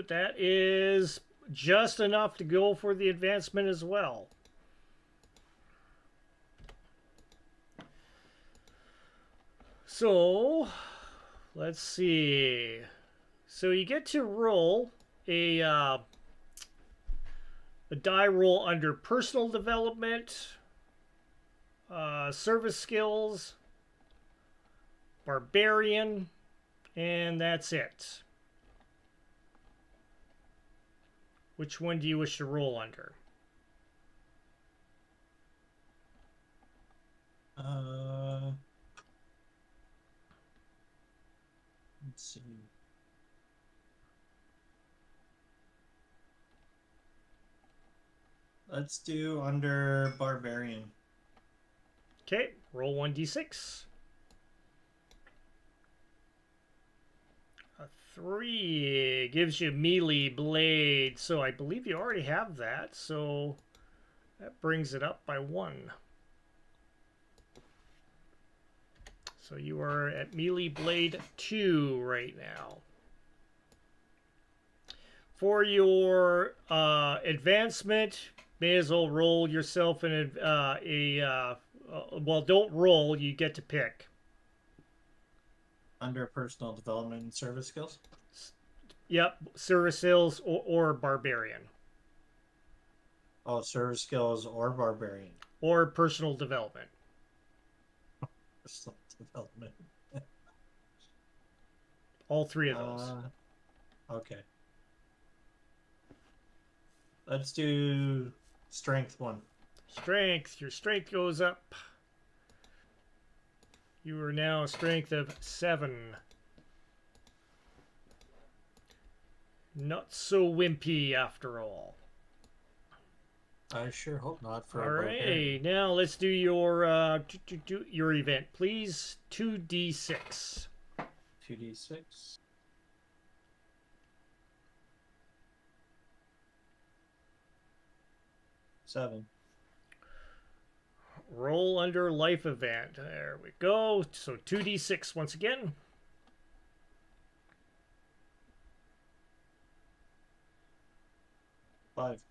that is just enough to go for the advancement as well. So, let's see. So you get to roll a die roll under personal development, service skills, barbarian, And that's it. Which one do you wish to roll under? Let's see. Let's do under barbarian. Okay, roll 1d6. A 3 gives you melee blade, so I believe you already have that, so that brings it up by 1. So you are at melee blade 2 right now. For your advancement, may as well roll yourself in well, don't roll, you get to pick. Under personal development and service skills? Yep, service skills or barbarian. Oh, service skills or barbarian. Or personal development. Personal development. All 3 of those. Okay. Let's do strength 1. Strength. Your strength goes up. You are now a strength of 7. Not so wimpy after all. I sure hope not for All a right, barbarian. now let's do your your event, please. 2d6. 2d6. 7. Roll under life event. There we go. So 2d6 once again. 5.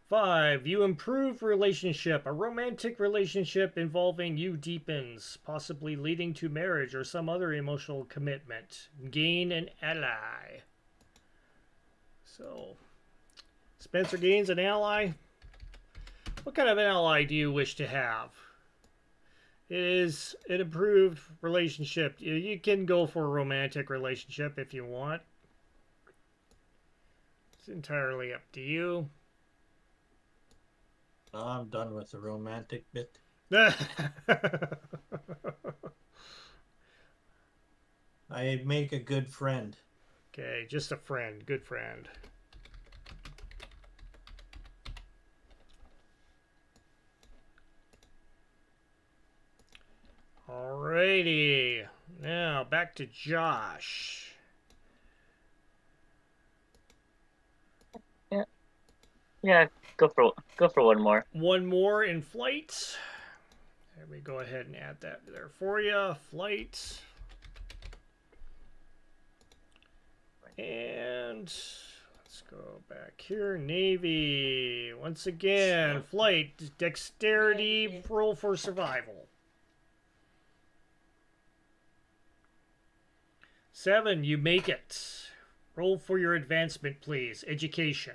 5. You improve relationship. A romantic relationship involving you deepens, possibly leading to marriage or some other emotional commitment. Gain an ally. So, Spencer gains an ally. What kind of an ally do you wish to have? It is an improved relationship. You can go for a romantic relationship if you want. It's entirely up to you. I'm done with the romantic bit. I make a good friend. Okay, just a friend. Good friend. Alrighty. Now back to Josh. Yeah, go for one more. One more in flight. There we go ahead and add that there for you. Flight. And let's go back here. Navy. Once again, flight. Dexterity. Roll for survival. 7. You make it. Roll for your advancement, please. Education.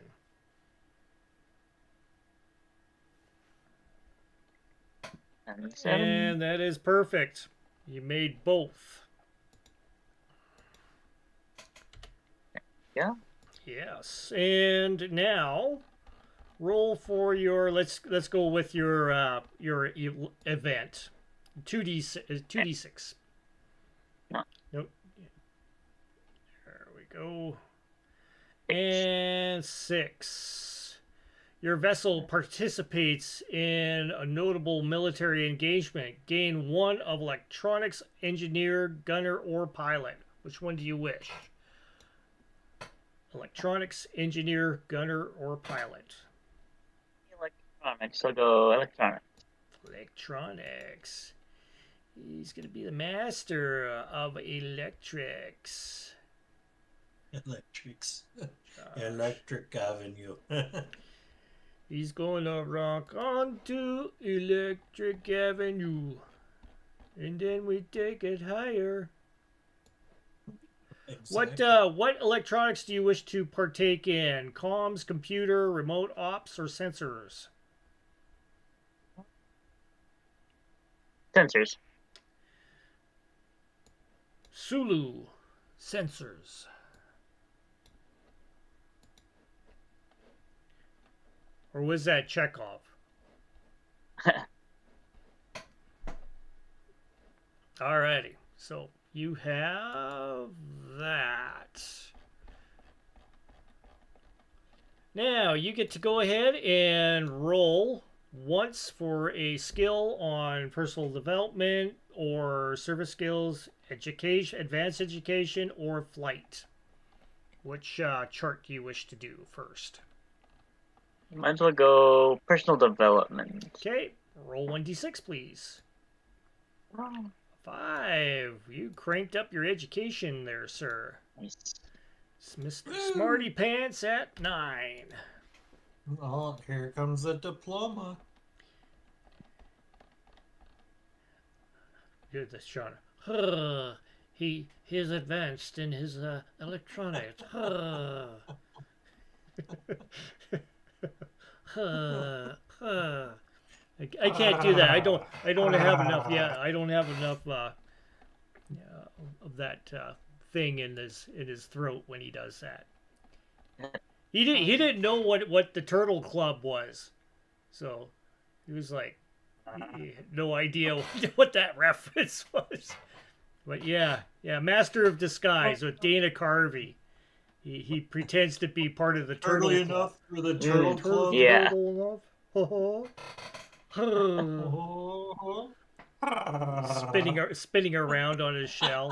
And 7. And that is perfect. You made both. Yeah. Yes. And now roll for your let's go with your event. 2d6. No. Nope. There we go. And 6. Your vessel participates in a notable military engagement. Gain 1 of electronics, engineer, gunner, or pilot. Which one do you wish? Electronics, engineer, gunner, or pilot? Electronics. I'll go electronics. Electronics. He's going to be the master of electrics. Electrics. Electric Avenue. He's gonna rock onto Electric Avenue. And then we take it higher. Exactly. What electronics do you wish to partake in? Comms, computer, remote ops, or sensors? Sensors. Sulu sensors. Or was that Chekhov? Alrighty, so you have that. Now you get to go ahead and roll once for a skill on personal development or service skills, education, advanced education, or flight. Which chart do you wish to do first? Might as well go personal development. Okay, roll 1d6, please. Oh, 5. You cranked up your education there, sir. nice. Mr. Smarty Pants at 9. Oh, here comes the diploma. Good, that's Sean. He is advanced in his electronics. I can't do that. I don't have enough. Yeah, I don't have enough of that thing in his throat when he does that. He didn't know what the Turtle Club was, so he was like, he had no idea what that reference was. But yeah, Master of Disguise with Dana Carvey. He pretends to be part of the Turtle Early Club. enough for the Turtle Club. Yeah. Turtle enough. Spinning around on his shell.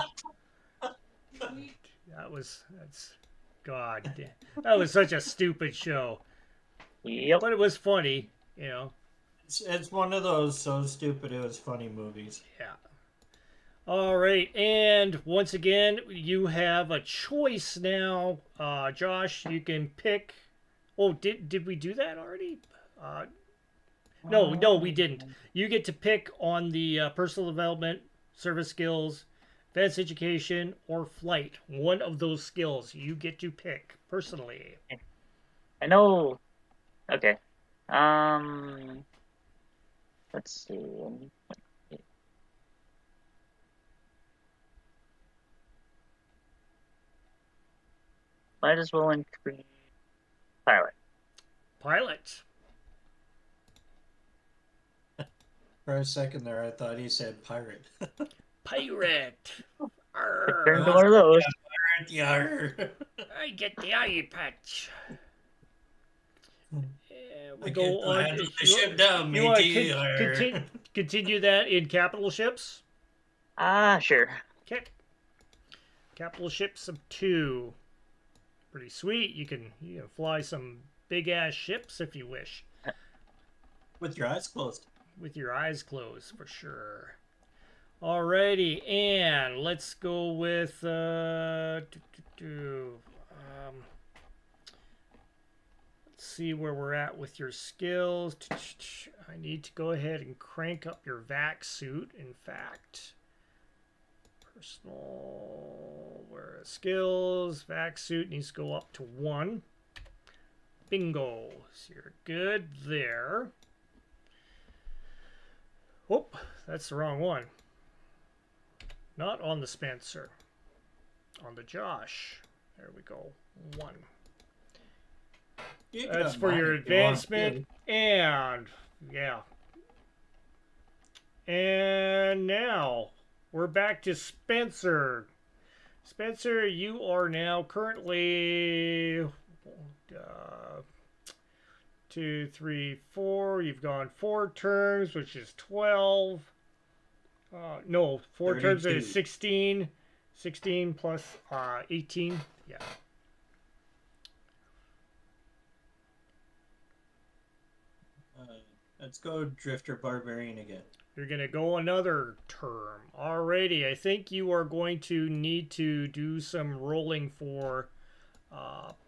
God, that was such a stupid show. Yep. But it was funny, you know. It's one of those so stupid it was funny movies. Yeah. All right, and once again, you have a choice now, Josh. You can pick. Oh, did we do that already? No, we didn't. You get to pick on the personal development, service skills, advanced education, or flight. One of those skills you get to pick personally. I know. Okay. Let's see. Might as well increase pilot. Pilot. For a second there, I thought he said pirate. Pirate. Turn to one of those. Yarr. I get the eye patch. I get the hand of the ship down, You want matey. to continue that in capital ships? Sure. Okay. Capital ships of 2. Pretty sweet. You can fly some big ass ships if you wish. With your eyes closed. With your eyes closed, for sure. Alrighty, and let's go with let's see where we're at with your skills. I need to go ahead and crank up your vac suit. In fact, personal skills, vac suit needs to go up to 1. Bingo. So you're good there. Oh, that's the wrong one. Not on the Spencer. On the Josh. There we go. 1. That's for your advancement. And, yeah. And now, we're back to Spencer. Spencer, you are now currently 2, 3, 4. You've gone 4 turns, which is 12. No, 4 turns 32. is 16. 16 plus 18. Yeah. Let's go Drifter Barbarian again. You're going to go another term. Alrighty, I think you are going to need to do some rolling for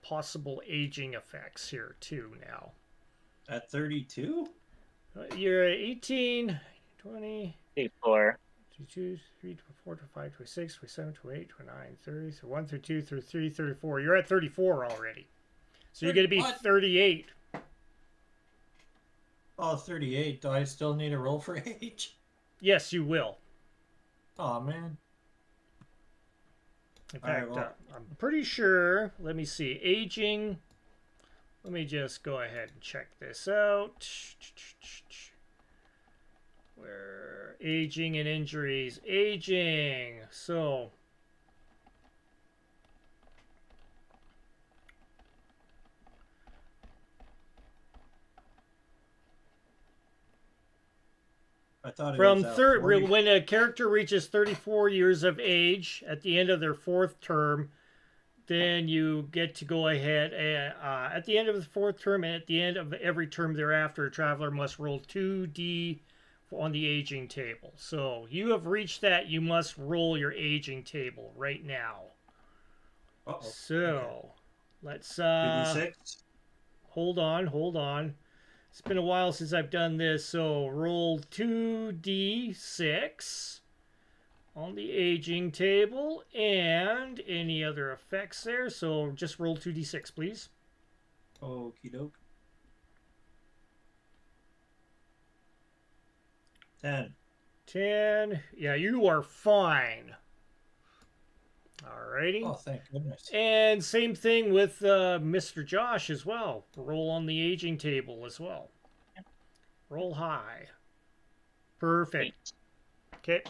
possible aging effects here too now. At 32? You're at 18, 20, 4. 22, 23, 24, 25, 26, 27, 28, 29, 30, so 1 through 2 through 3, 34. You're at 34 already. So you're going to be What? 38. Oh, 38. Do I still need a roll for age? Yes, you will. Oh, man. In All right, fact, well- I'm pretty sure. Let me see. Aging. Let me just go ahead and check this out. Where aging and injuries. Aging. So I thought it from was 40. when a character reaches 34 years of age at the end of their 4th term, then you get to go ahead and at the end of the 4th term and at the end of every term thereafter, a traveler must roll 2d on the aging table. So you have reached that. You must roll your aging table right now. Uh-oh. So Okay. let's 2d6. hold on. It's been a while since I've done this. So roll 2d6 on the aging table and any other effects there. So just roll 2d6, please. Okie doke. 10. 10. Yeah, you are fine. Alrighty. Oh, thank goodness. And same thing with Mr. Josh as well. Roll on the aging table as well. Roll high. Perfect. Okay.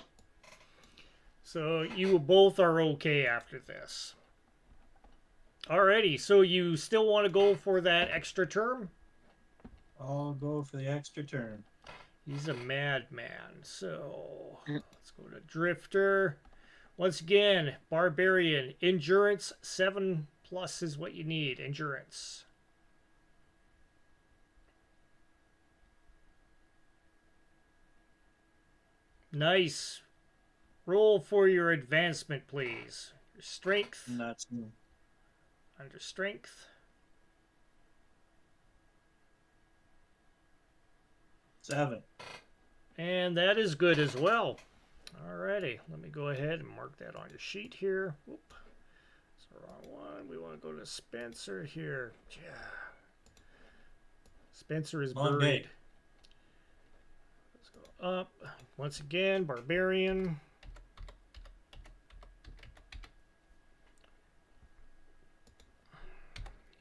So you both are okay after this. Alrighty, so you still want to go for that extra term? I'll go for the extra turn. He's a madman. So let's go to Drifter. Once again, Barbarian. Endurance 7+ is what you need. Endurance. Nice. Roll for your advancement, please. Your strength. That's Under strength. 7. And that is good as well. Alrighty, let me go ahead and mark that on your sheet here. Whoop. It's the wrong one. We want to go to Spencer here. Yeah. Spencer is Long buried. day. Let's go up. Once again, Barbarian.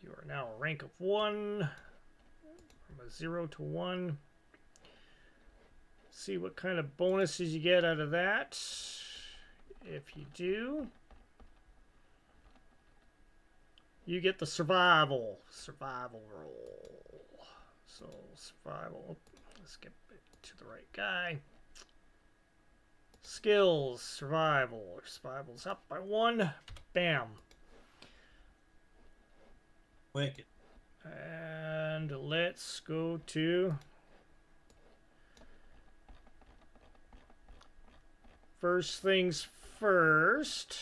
You are now a rank of 1. From a 0 to 1. See what kind of bonuses you get out of that. If you do, you get the survival roll. So survival, let's get to the right guy. Skills, survival's up by 1. Bam. Wicked. And let's go to first things first.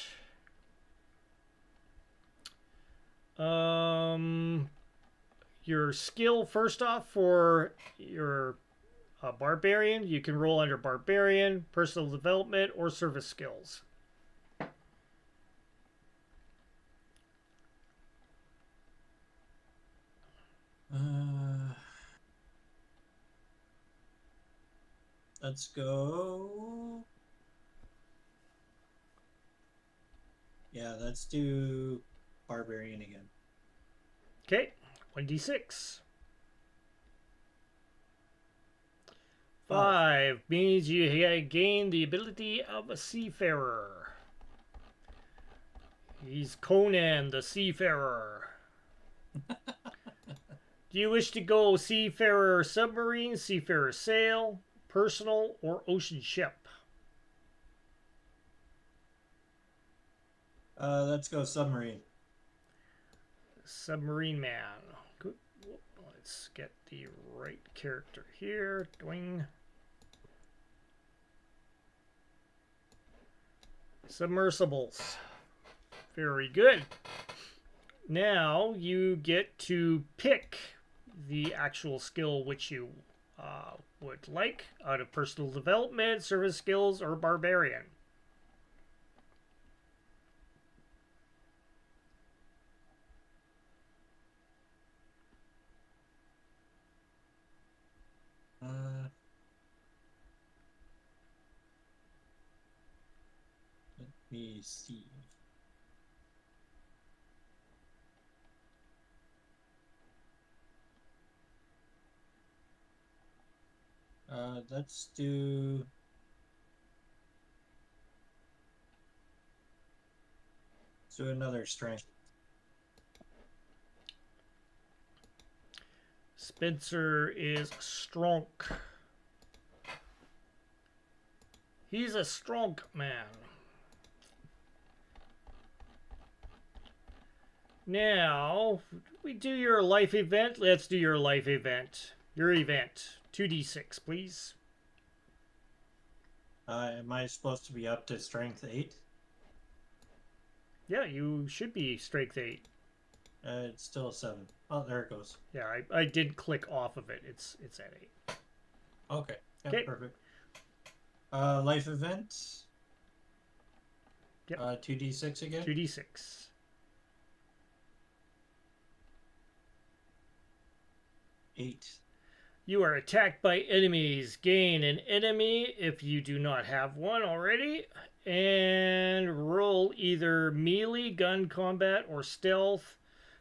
Your skill first off for your barbarian, you can roll under barbarian, personal development, or service skills. Let's go. Yeah, let's do barbarian again. Okay, 1d6. 5 means you gain the ability of a seafarer. He's Conan the Seafarer. Do you wish to go seafarer submarine, seafarer sail, personal, or ocean ship? Let's go submarine. Submarine man. Good. Let's get the right character here. Doing. Submersibles. Very good. Now you get to pick the actual skill which you would like out of personal development, service skills, or barbarian. Let me see. Let's do. Let's do another strength. Spencer is strong. He's a strong man. Now, we do your life event. Let's do your life event. Your event. 2d6, please. Am I supposed to be up to strength 8? Yeah, you should be strength 8. It's still 7. Oh, there it goes. Yeah, I did click off of it. It's at 8. Okay. Yeah, Okay. perfect. Life event. Yep. 2d6 again. 2d6. 8. You are attacked by enemies. Gain an enemy if you do not have one already. And roll either melee, gun combat, or stealth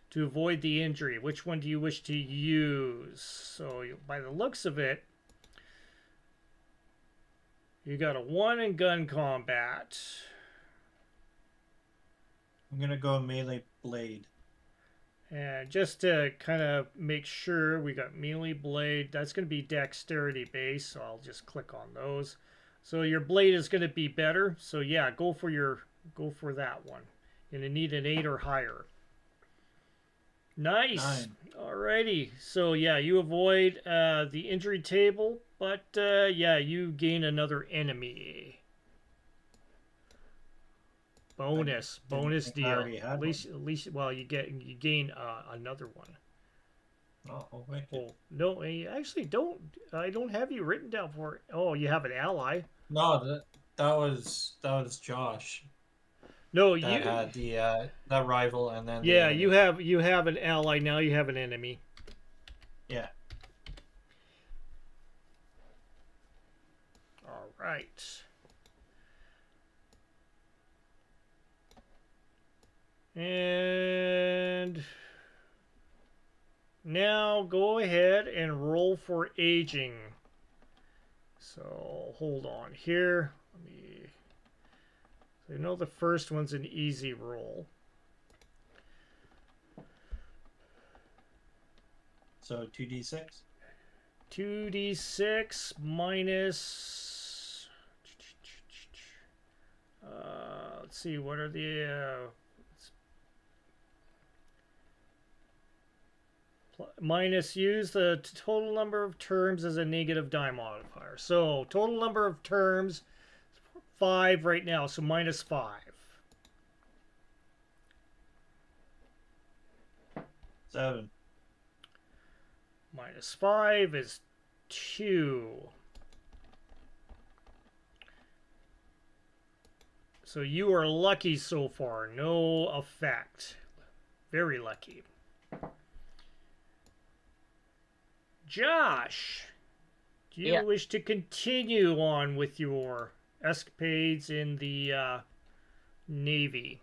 to avoid the injury. Which one do you wish to use? So, by the looks of it, you got a 1 in gun combat. I'm going to go melee blade. And just to kind of make sure, we got melee blade. That's going to be dexterity base, so I'll just click on those. So your blade is going to be better. So yeah, go for that one. You're going to need an 8 or higher. Nice. 9. Alrighty. So yeah, you avoid the injury table, but yeah, you gain another enemy. Bonus deal. At least, well, you gain another one. Oh, wait. Oh no, I actually don't. I don't have you written down for it. Oh, you have an ally. No, that was Josh. No, That had the that rival, and then yeah, you have an ally now. You have an enemy. Yeah. All right. And now go ahead and roll for aging. So hold on here. So I know the first one's an easy roll. So 2d6. 2d6 minus. Let's see. What are the minus, use the total number of terms as a negative die modifier. So total number of terms 5 right now, so minus 5. 7. Minus 5 is 2. So you are lucky so far. No effect. Very lucky. Josh, do you wish to continue on with your escapades in the Navy?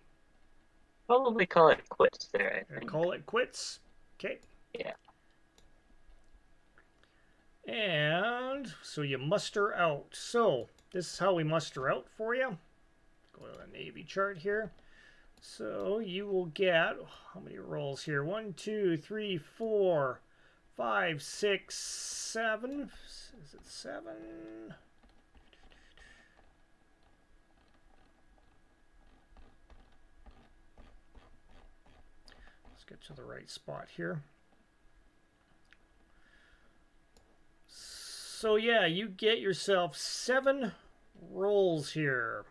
Probably call it quits there, I think. Call it quits? Okay. Yeah. And so you muster out. So this is how we muster out for you. Go to the Navy chart here. So you will get, how many rolls here? 1, 2, 3, 4, 5, 6, 7. Is it 7? Let's get to the right spot here. So yeah, you get yourself 7 rolls here.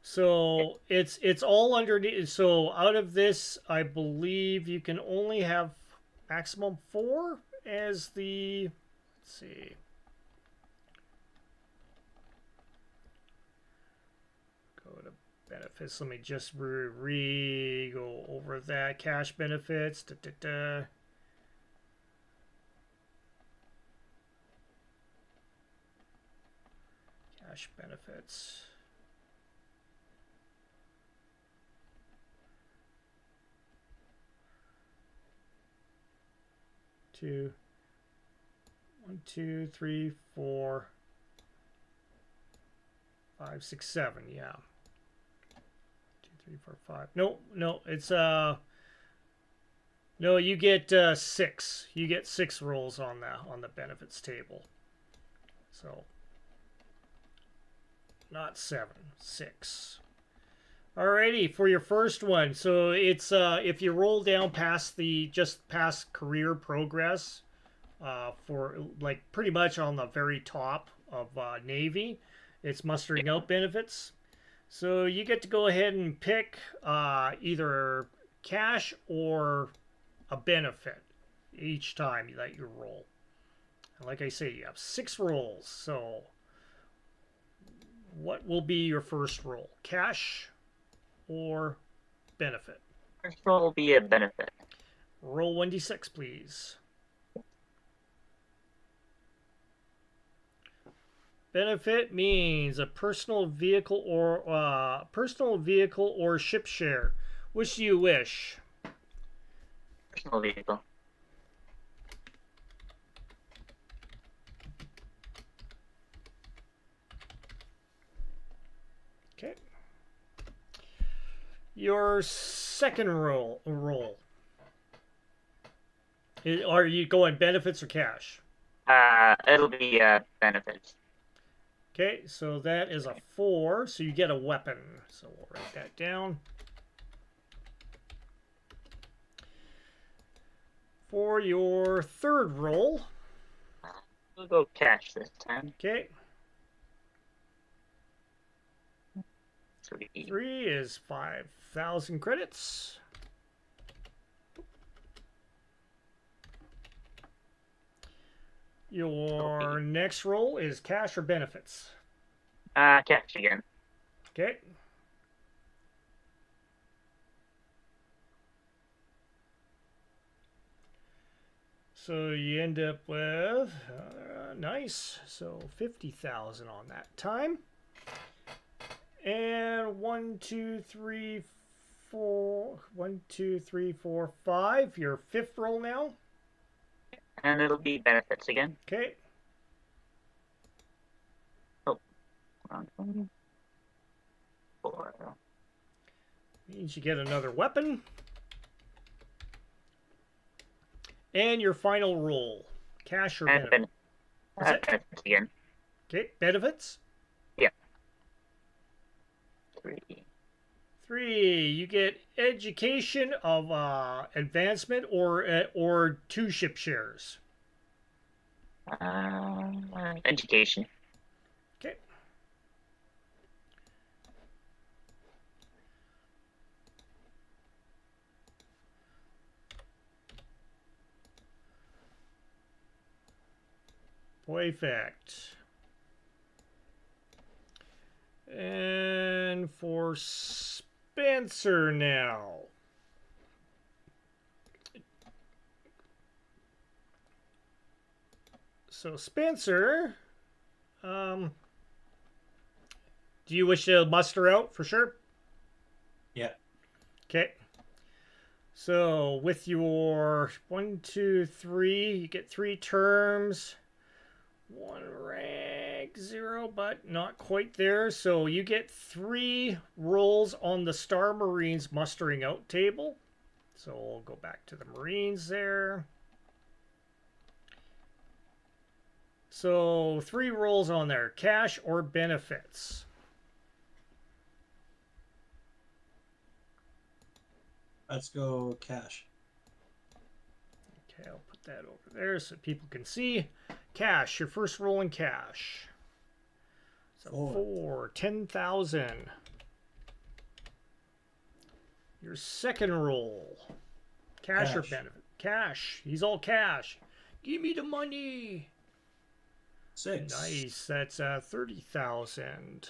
So it's all underneath. So out of this, I believe you can only have maximum 4 as the, let's see. Go to benefits. Let me just go over that. Cash benefits. Cash benefits. 1, 2, 3, 4, 5, 6, 7. Yeah. 2, 3, 4, 5. No, no, it's no. You get 6. You get 6 rolls on the benefits table. So not 7, 6. Alrighty, for your first one. So it's if you roll down past past career progress, for like pretty much on the very top of Navy, it's mustering out benefits. So you get to go ahead and pick either cash or a benefit each time that you roll. And like I say, you have 6 rolls. So what will be your first roll? Cash or benefit? First roll will be a benefit. Roll 1d6, please. Benefit means a personal vehicle or ship share. Which do you wish? Personal vehicle. Okay. Your second roll. Are you going benefits or cash? It'll be benefits. Okay, so that is a 4, so you get a weapon. So we'll write that down. For your third roll. We'll go cash this time. Okay. 3. 3 is 5,000 credits. Your next roll is cash or benefits? Cash again. Okay. So you end up with, nice, so 50,000 on that time. And 1, 2, 3, 4, 1, 2, 3, 4, 5. Your fifth roll now. And it'll be benefits again. Okay. Oh. 4. Means you get another weapon. And your final roll. Cash or And benefit? benefits again. Okay, benefits? Yeah. 3. 3. You get education of advancement or 2 ship shares. Education. Okay. Perfect. And for Spencer now. So Spencer, do you wish to muster out for sure? Yeah. Okay. So with your 1, 2, 3, you get 3 terms. 1 rank, 0, but not quite there. So you get 3 rolls on the Star Marines mustering out table. So we'll go back to the Marines there. So 3 rolls on there, cash or benefits. Let's go cash. Okay, I'll put that over there so people can see. Cash, your first roll in cash. So 4, 10,000. Your second roll. Cash or benefit? Cash. He's all cash. Give me the money. 6. Nice. That's 30,000.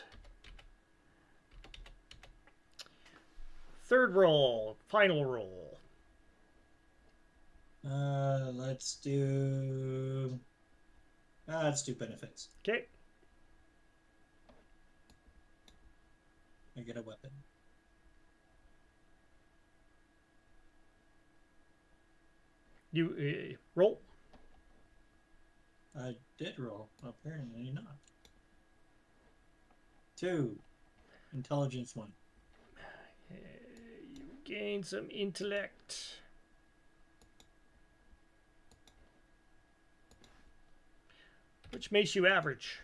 Third roll. Final roll. Let's do benefits. Okay. I get a weapon. You roll. I did roll. Apparently not. 2. Intelligence 1. You gain some intellect. Which makes you average.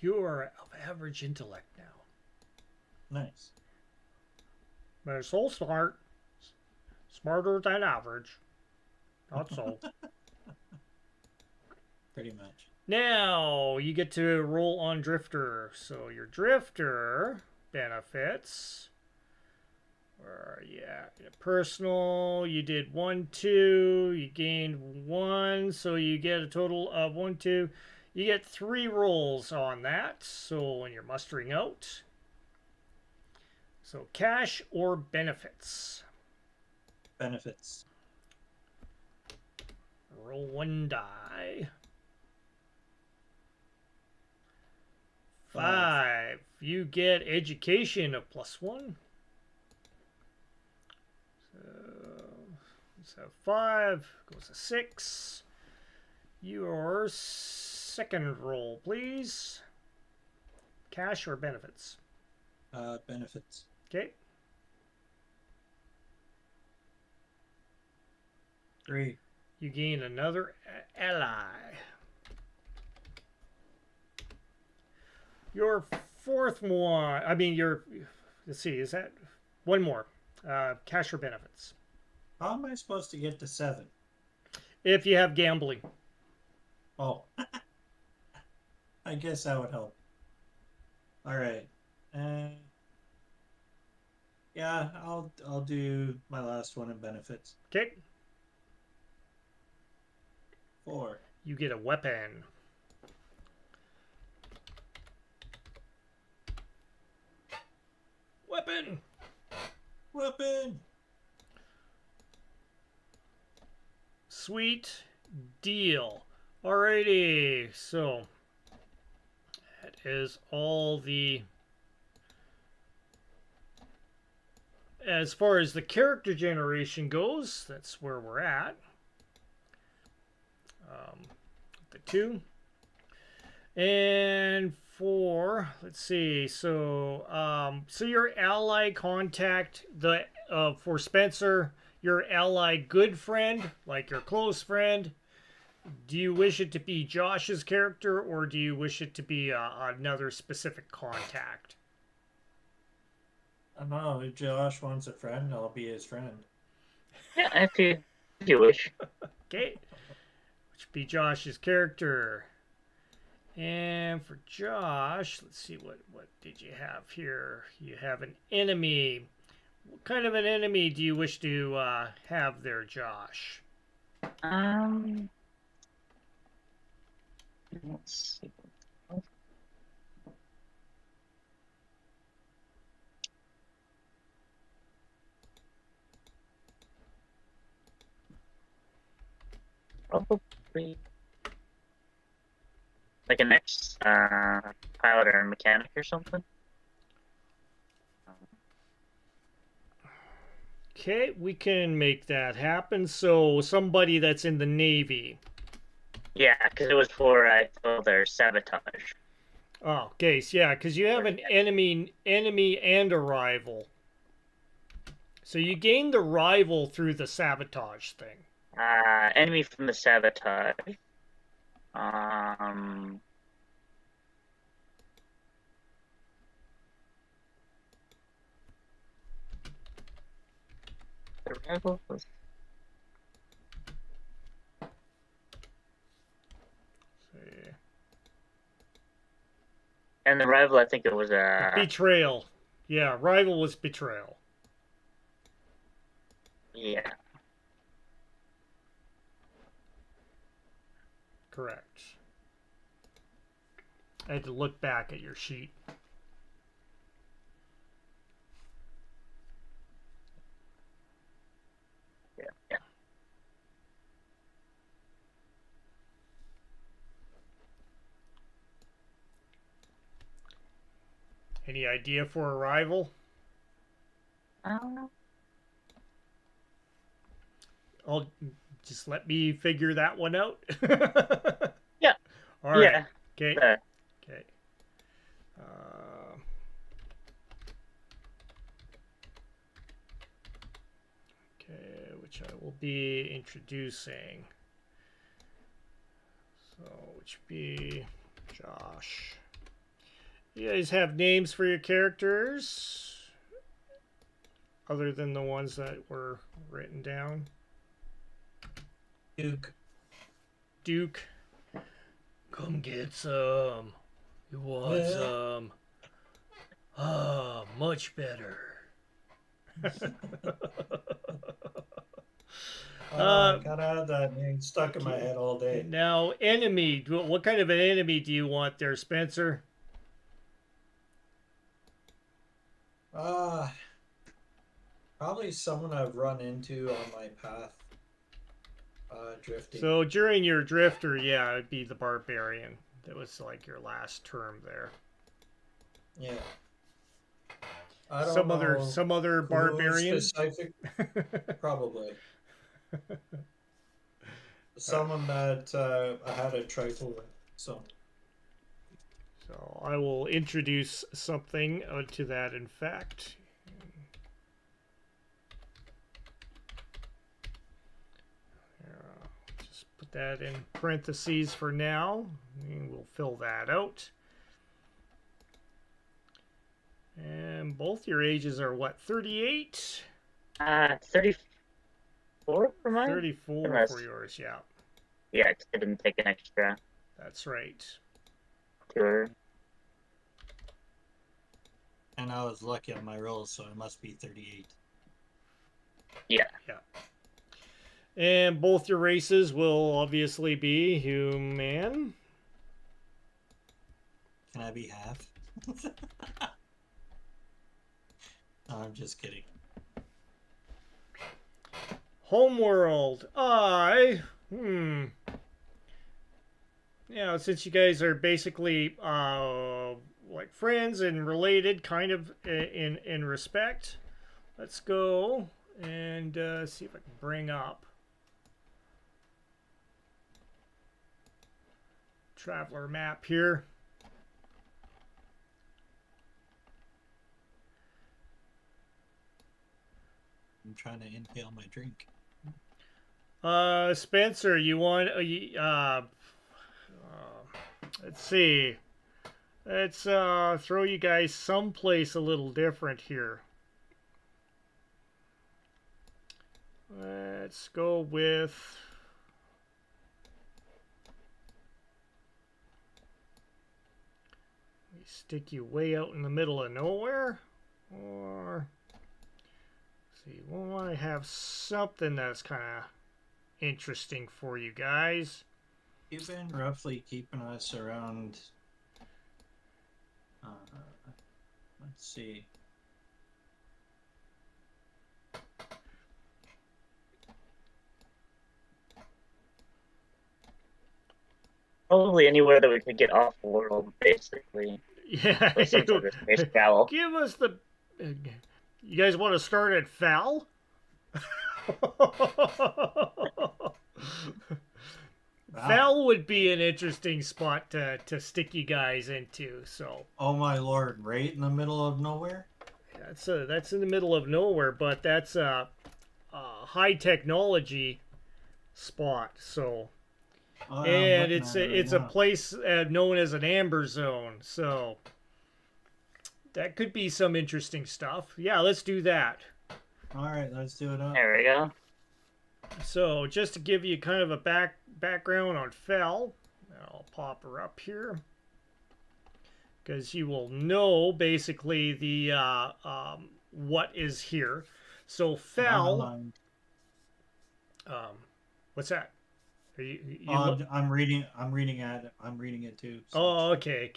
You are of average intellect now. Nice. But it's so smart. Smarter than average. Not so. Pretty much. Now you get to roll on Drifter. So your Drifter benefits. Where are you at? Personal, you did 1, 2. You gained 1. So you get a total of 1, 2. You get 3 rolls on that. So when you're mustering out. So cash or benefits? Benefits. Roll 1 die. 5. You get education of +1. So 5 goes to 6. Your second roll, please. Cash or benefits? Benefits. Okay. 3. You gain another ally. Your fourth one, let's see, is that one more? Cash or benefits? How am I supposed to get to 7? If you have gambling. Oh. I guess that would help. Alright. Yeah, I'll do my last one in benefits. Okay. 4. You get a weapon. Weapon! Weapon! Sweet deal. Alrighty, so that is all the... As far as the character generation goes, that's where we're at. The 2. And for, let's see, so your ally contact, for Spencer, your ally good friend, like your close friend, do you wish it to be Josh's character, or do you wish it to be another specific contact? I don't know. If Josh wants a friend, I'll be his friend. Yeah, if you wish. Okay. Which would be Josh's character. And for Josh, let's see, what did you have here? You have an enemy. What kind of an enemy do you wish to have there, Josh? Let's see. Probably like an ex-pilot or mechanic or something. Okay, we can make that happen. So somebody that's in the Navy. Yeah, because it was for their sabotage. Oh, okay, so yeah, because you have an enemy and a rival. So you gain the rival through the sabotage thing. Enemy from the sabotage. The rival was. See. And the rival, I think it was Betrayal. Yeah, rival was betrayal. Yeah. Correct. I had to look back at your sheet. Yeah. Any idea for a rival? I don't know. I'll just let me figure that one out. Yeah. All right. Yeah. Okay. Uh, Okay. Okay, which I will be introducing. So, which would be Josh. You guys have names for your characters? Other than the ones that were written down? Duke. Duke. Come get some. You want some? Ah, much better. I gotta have that name stuck in my head all day. Now, enemy. What kind of an enemy do you want there, Spencer? Probably someone I've run into on my path, drifting. So during your drifter, yeah, it'd be the barbarian. That was like your last term there. Yeah. I don't Some know other who barbarian. specific, probably. Someone that I had a trifle with. So I will introduce something to that. In fact. Put that in parentheses for now. And we'll fill that out. And both your ages are what, 38? 34 for mine? 34 for yours, yeah. Yeah, I didn't take an extra. That's right. Sure. and I was lucky on my rolls, so it must be 38. Yeah. Yeah. And both your races will obviously be human. Can I be half? No, I'm just kidding. Homeworld. Yeah, since you guys are basically like friends and related, kind of in respect, let's go and see if I can bring up traveler map here. I'm trying to inhale my drink. Spencer, you want let's see. Let's throw you guys someplace a little different here. Let's go with we stick you way out in the middle of nowhere, or see, we want to have something that's kind of interesting for you guys. You've been roughly keeping us around. Let's see. Probably anywhere that we could get off world, basically. Yeah. Or some sort of space travel. Give us the. You guys want to start at Fal? Fal would be an interesting spot to stick you guys into. So. Oh my lord! Right in the middle of nowhere. That's in the middle of nowhere, but that's a high technology spot. So. And it's a place known as an amber zone, so that could be some interesting stuff. Yeah, let's do that. All right, let's do it. There we go. So just to give you kind of a background on Fel, I'll pop her up here because you will know basically the what is here. So Fel, what's that? I'm reading it too. So. Oh, okay.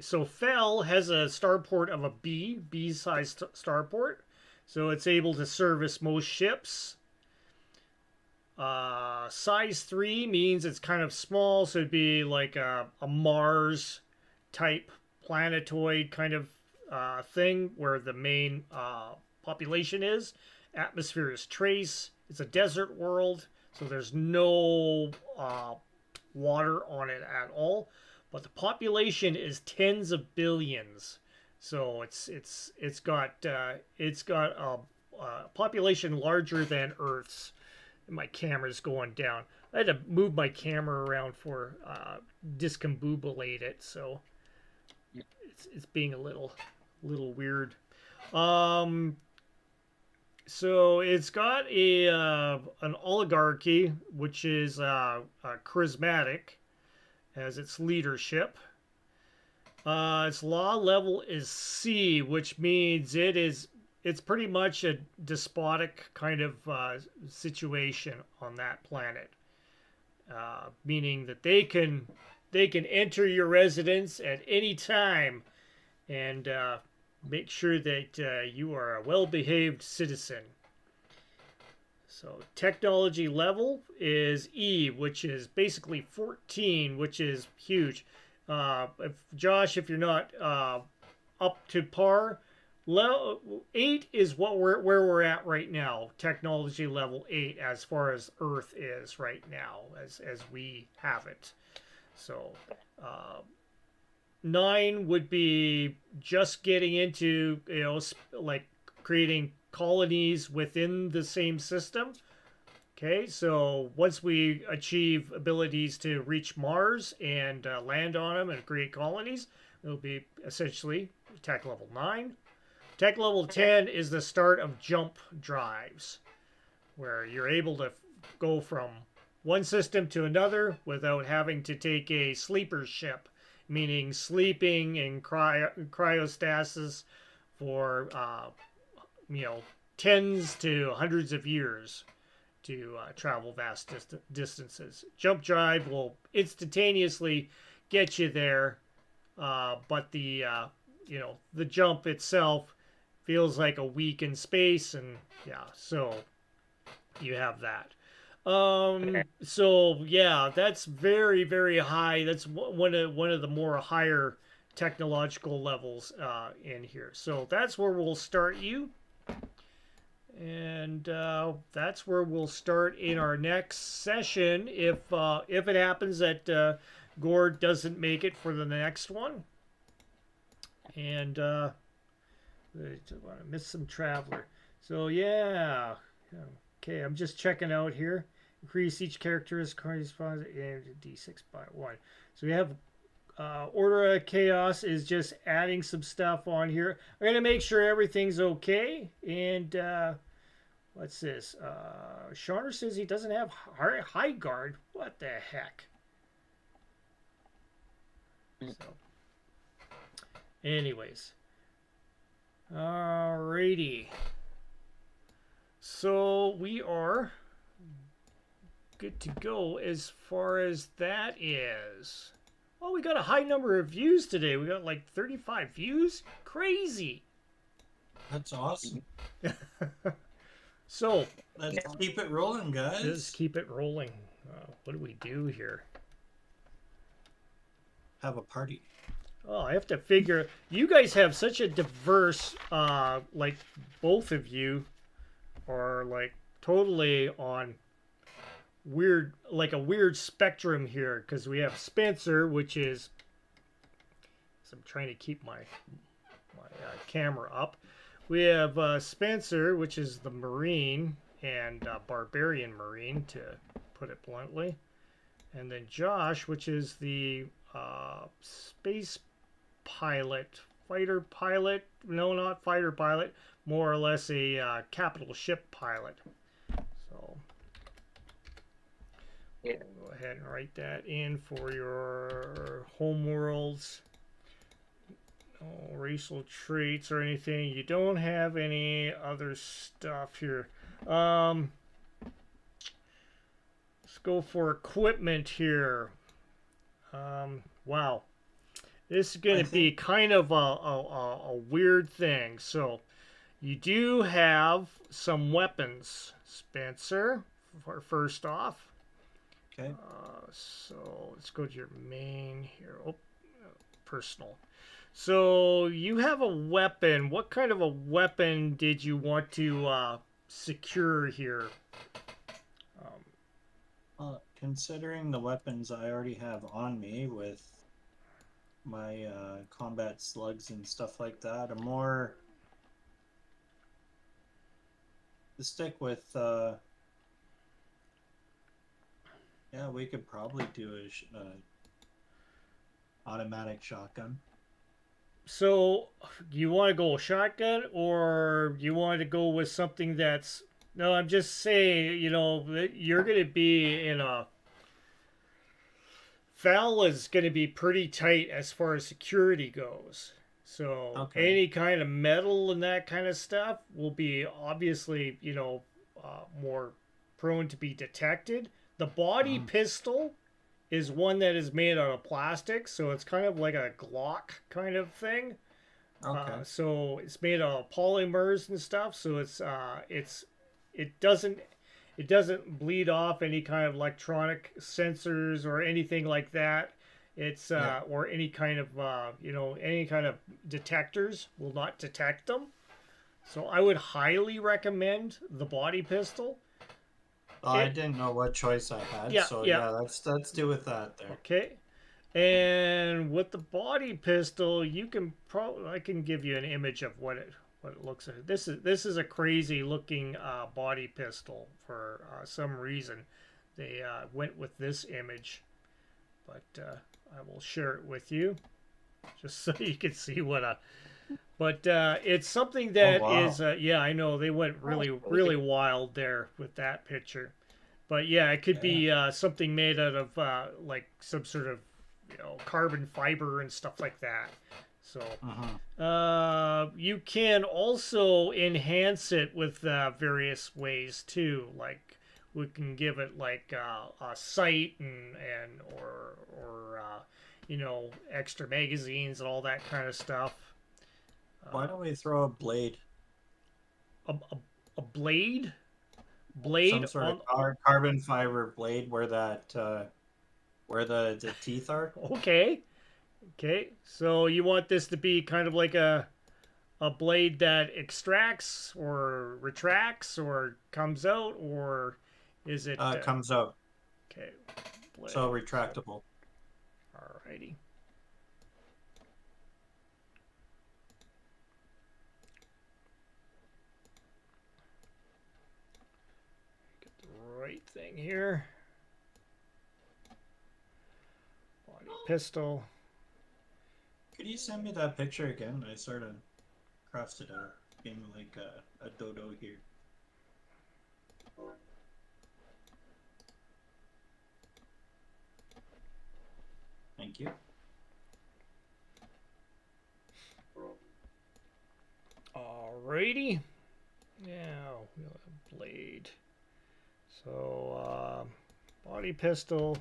So Fel has a starport of a B-sized starport, so it's able to service most ships. Size 3 means it's kind of small, so it'd be like a Mars type planetoid kind of thing where the main population is. Atmosphere is trace. It's a desert world. So there's no water on it at all, but the population is tens of billions. So it's got a population larger than Earth's. My camera's going down. I had to move my camera around for discombobulate it, so it's being a little weird. So it's got an oligarchy, which is charismatic as its leadership. Its law level is C, which means it's pretty much a despotic kind of situation on that planet, meaning that they can enter your residence at any time and make sure that you are a well-behaved citizen. So technology level is E, which is basically 14, which is huge. Josh, if you're not up to par, 8 is where we're at right now. Technology level 8, as far as Earth is right now, as we have it. So 9 would be just getting into, like creating colonies within the same system. Okay, so once we achieve abilities to reach Mars and land on them and create colonies, it'll be essentially tech level 9. Tech level 10 is the start of jump drives, where you're able to go from one system to another without having to take a sleeper ship, meaning sleeping in cryostasis for tens to hundreds of years to travel vast distances. Jump drive will instantaneously get you there, but the jump itself feels like a week in space, and so you have that. So yeah, that's very, very high. That's one of the more higher technological levels in here. So that's where we'll start you, and that's where we'll start in our next session if it happens that Gord doesn't make it for the next one. And I missed some traveler. So yeah, okay. I'm just checking out here. Increase each character's corresponds to D6 by 1. So we have Order of Chaos is just adding some stuff on here. I'm going to make sure everything's okay. And what's this? Shauner says he doesn't have high guard. What the heck? So, anyways. Alrighty. So we are good to go as far as that is. Oh, we got a high number of views today. We got like 35 views. Crazy. That's awesome. So let's keep it rolling, guys. Let's keep it rolling. What do we do here? Have a party. Oh, I have to figure. You guys have such a diverse, like both of you are like totally on weird, like a weird spectrum here, because we have Spencer, which is, so I'm trying to keep my camera up. We have Spencer, which is the Marine and Barbarian Marine, to put it bluntly, and then Josh, which is the space pilot, fighter pilot. No, not fighter pilot. More or less a capital ship pilot. So yeah, go ahead and write that in for your homeworlds. No racial traits or anything. You don't have any other stuff here. Let's go for equipment here. Wow. This is going to be kind of a weird thing. So you do have some weapons, Spencer, first off. Okay. So let's go to your main here. Oh, personal. So you have a weapon. What kind of a weapon did you want to secure here? considering the weapons I already have on me with my combat slugs and stuff like that, I'm more to stick with. Yeah, we could probably do a automatic shotgun. So, you want to go shotgun, or you want to go with something that's? No, I'm just saying. You know, that you're going to be in a. Val is going to be pretty tight as far as security goes. So Okay. any kind of metal and that kind of stuff will be obviously, more prone to be detected. The body pistol is one that is made out of plastic, so it's kind of like a Glock kind of thing. Okay. So it's made out of polymers and stuff. So it doesn't bleed off any kind of electronic sensors or anything like that. It's or any kind of any kind of detectors will not detect them. So I would highly recommend the body pistol. I didn't know what choice I had, so yeah, let's do with that there. Okay. And with the body pistol, you can I can give you an image of what it looks like. This is a crazy looking body pistol for some reason. They went with this image, but I will share it with you just so you can see what a. But it's something that is yeah, I know they went really wild there with that picture. But yeah, it could be something made out of like some sort of carbon fiber and stuff like that. So you can also enhance it with various ways too. Like we can give it like a sight and or extra magazines and all that kind of stuff. Why don't we throw a blade? A blade? Some sort of carbon fiber blade where that where the teeth are. Okay. So you want this to be kind of like a blade that extracts or retracts or comes out, or is it comes out. Okay. Blade. So retractable. Alrighty. Get the right thing here. Body pistol. Could you send me that picture again? I sort of crossed it out. Gave me like a dodo here. Thank you. Alrighty. Now we'll have blade. So body pistol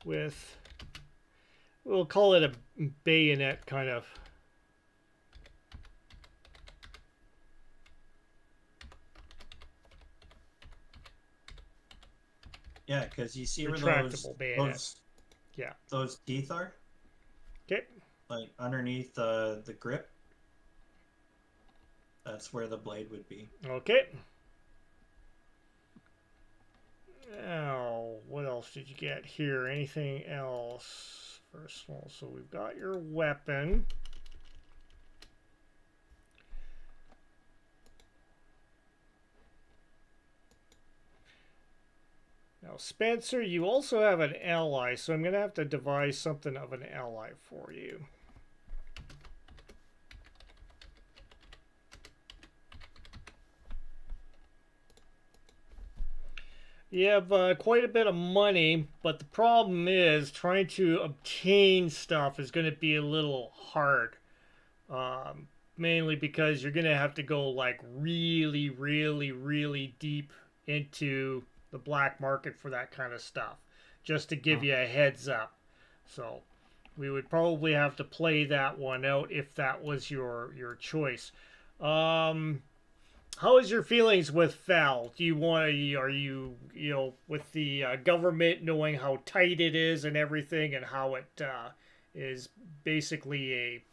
with, we'll call it a bayonet kind of. Yeah, because you see where those teeth are? Okay. Like underneath the grip. That's where the blade would be. Okay. Now, what else did you get here? Anything else? First of all, so we've got your weapon. Now, Spencer, you also have an ally, so I'm going to have to devise something of an ally for you. You have quite a bit of money, but the problem is trying to obtain stuff is going to be a little hard. Mainly because you're going to have to go like really, really, really deep into the black market for that kind of stuff, just to give you a heads up. So we would probably have to play that one out if that was your choice. How is your feelings with Val? Do you want to, are you, with the government knowing how tight it is and everything, and how it is basically a,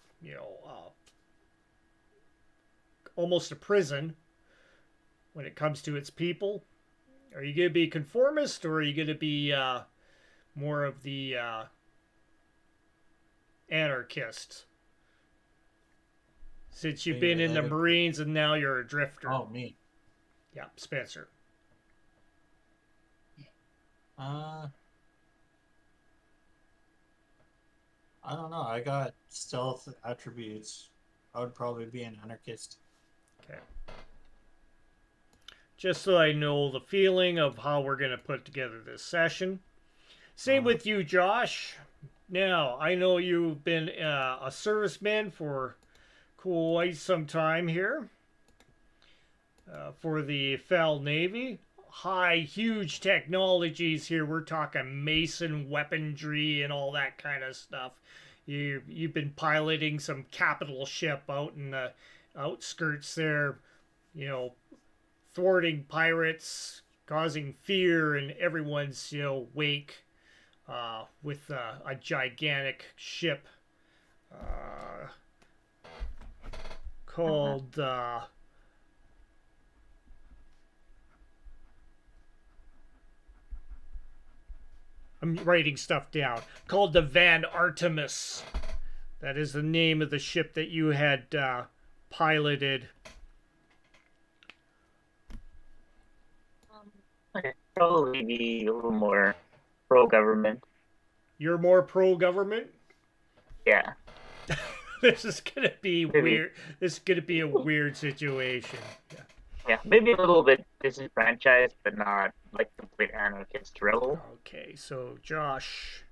almost a prison when it comes to its people? Are you going to be conformist, or are you going to be more of the anarchist? Since you've Being been in the related- Marines and now you're a drifter. Oh, me. Yeah, Spencer. I don't know. I got stealth attributes. I would probably be an anarchist. Okay. Just so I know the feeling of how we're going to put together this session. Same with you, Josh. Now, I know you've been a serviceman for quite some time here for the FAL Navy. Huge technologies here. We're talking Mason weaponry and all that kind of stuff. You've been piloting some capital ship out in the outskirts there, you know, thwarting pirates, causing fear in everyone's, you know, wake with a gigantic ship called I'm writing stuff down, called the Van Artemis. That is the name of the ship that you had piloted. Okay, probably be a little more pro-government. You're more pro-government? Yeah. This is gonna be Maybe. weird. This is gonna be a weird situation. Yeah. Yeah, maybe a little bit disenfranchised, but not like complete anarchist rebel. Okay, so Josh,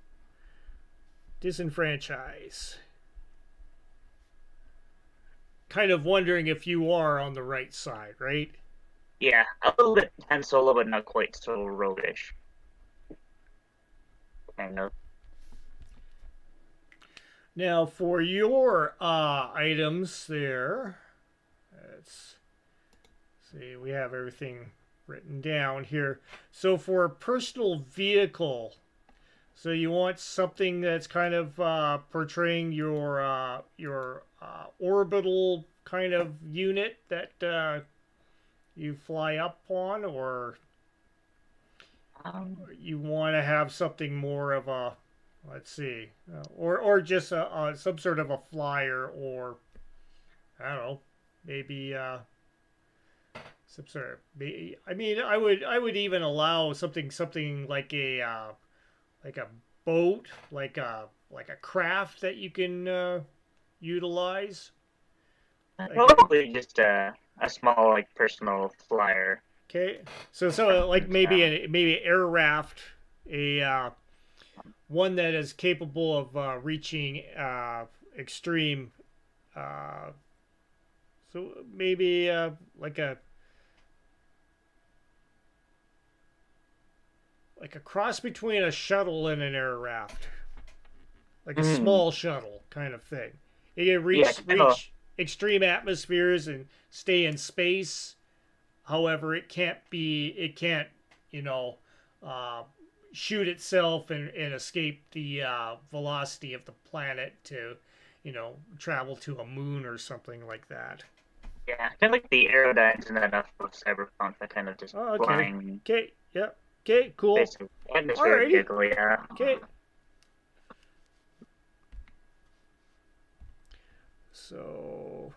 disenfranchise. Kind of wondering if you are on the right side, right? Yeah, a little bit Han Solo, but not quite so roguish. Kind of. Now, for your items there, let's see, we have everything written down here. So for a personal vehicle, so you want something that's kind of portraying your orbital kind of unit that you fly up on, or you want to have something more of a, let's see, or just some sort of a flyer, or I don't know, maybe some sort of. I mean, I would even allow something like a boat, like a craft that you can utilize. Probably just a small, like, personal flyer. Okay, so like maybe air raft, a one that is capable of reaching extreme. So maybe like a cross between a shuttle and an air raft, like a small shuttle kind of thing. It can reach extreme atmospheres and stay in space. However, it can't, you know, shoot itself and escape the velocity of the planet to, you know, travel to a moon or something like that. Yeah, kind of like the Aerodynes in that of Cyberpunk, that kind of just flying. Okay, yep. Okay, cool. Atmospheric vehicle, yeah. Okay. So.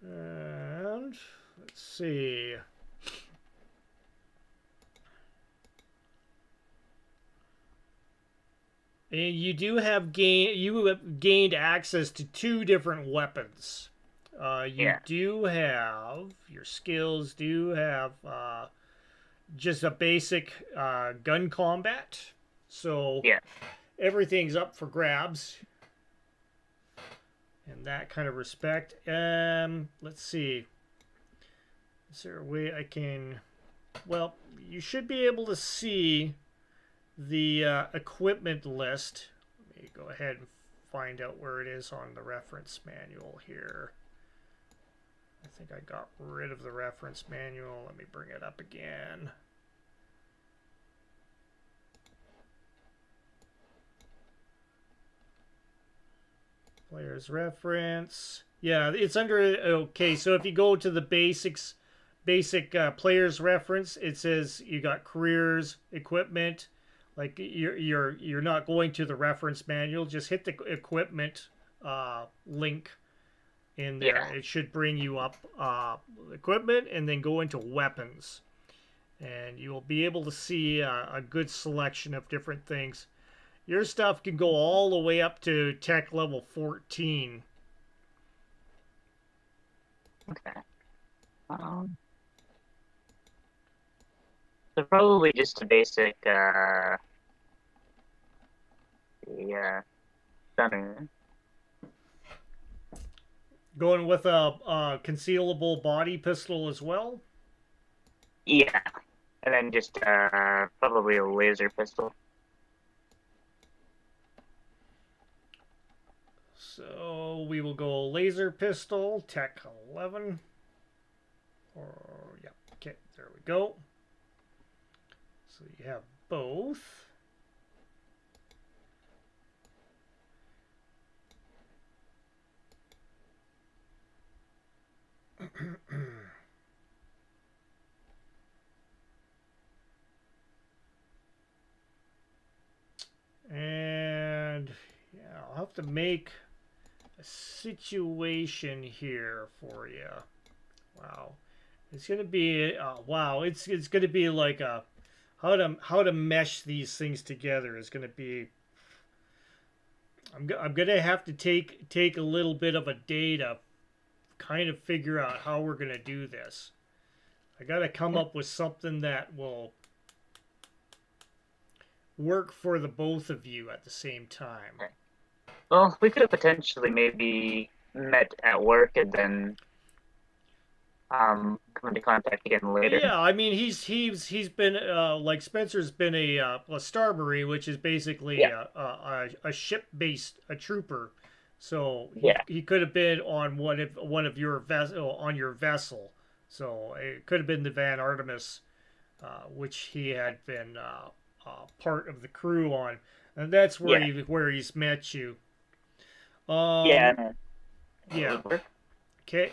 And let's see. And you have gained access to 2 different weapons. You do have, your skills do have just a basic gun combat. So everything's up for grabs in that kind of respect. Let's see. Is there a way I can... Well, you should be able to see the equipment list. Let me go ahead and find out where it is on the reference manual here. I think I got rid of the reference manual. Let me bring it up again. Player's reference. Yeah, it's under. Okay, so if you go to the basic player's reference, it says you got careers, equipment. Like you're not going to the reference manual. Just hit the equipment link in there. Yeah. It should bring you up equipment, and then go into weapons, and you will be able to see a good selection of different things. Your stuff can go all the way up to tech level 14. Okay. So probably just a basic the stunner. Going with a concealable body pistol as well. Yeah, and then just probably a laser pistol. So we will go laser pistol, tech 11. Or yeah, okay, there we go. So you have both. And yeah, I'll have to make a situation here for you. Wow, it's gonna be wow. It's gonna be like a how to mesh these things together is gonna be. I'm gonna have to take a little bit of a day to kind of figure out how we're gonna do this. I gotta come up with something that will work for the both of you at the same time. Well, we could have potentially maybe met at work and then come into contact again later. Yeah, I mean he's been like Spencer's been a Star Marine, which is basically a ship based trooper. So he could have been on one of your on your vessel. So it could have been the Van Artemis, which he had been part of the crew on, and that's where he's met you. Yeah. Okay.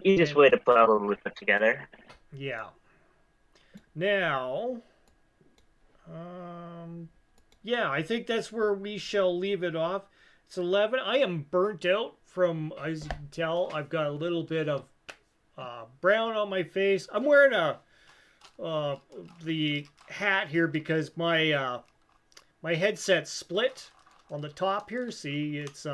Easiest way to probably put together. Yeah. Now, yeah, I think that's where we shall leave it off. It's 11. I am burnt out from, as you can tell, I've got a little bit of brown on my face. I'm wearing the hat here because my my headset's split on the top here. See, it's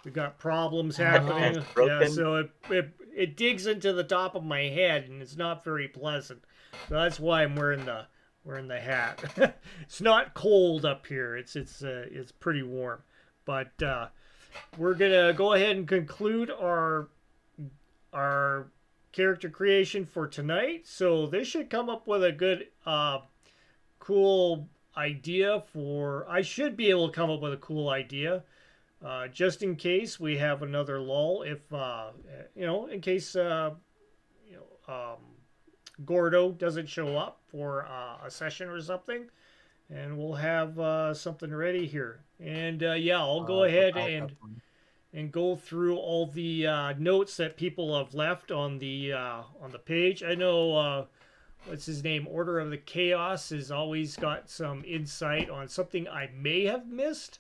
we've got problems happening. Yeah, so it digs into the top of my head and it's not very pleasant. So that's why I'm wearing the hat. It's not cold up here. It's pretty warm. But we're gonna go ahead and conclude our character creation for tonight. So this should come up with a good cool idea for. I should be able to come up with a cool idea. Just in case we have another lull, if in case Gordo doesn't show up for a session or something, and we'll have something ready here. And I'll go ahead and go through all the notes that people have left on the page. I know what's his name, Order of the Chaos, has always got some insight on something I may have missed.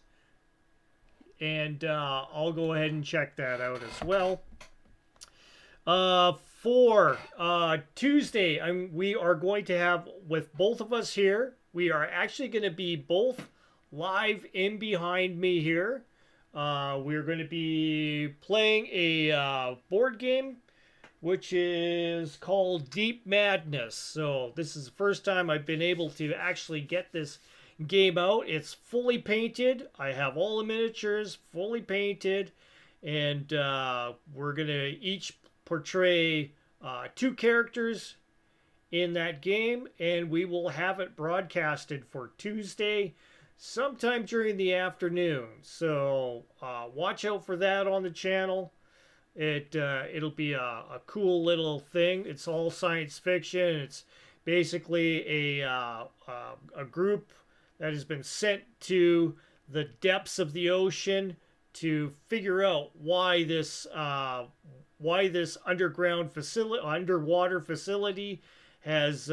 And I'll go ahead and check that out as well. For Tuesday, we are going to have, with both of us here, we are actually going to be both live in behind me here. We're going to be playing a board game, which is called Deep Madness. So this is the first time I've been able to actually get this game out. It's fully painted. I have all the miniatures fully painted, and we're gonna each portray 2 characters in that game, and we will have it broadcasted for Tuesday sometime during the afternoon. So watch out for that on the channel. It'll be a cool little thing. It's all science fiction. It's basically a group that has been sent to the depths of the ocean to figure out why this underwater facility has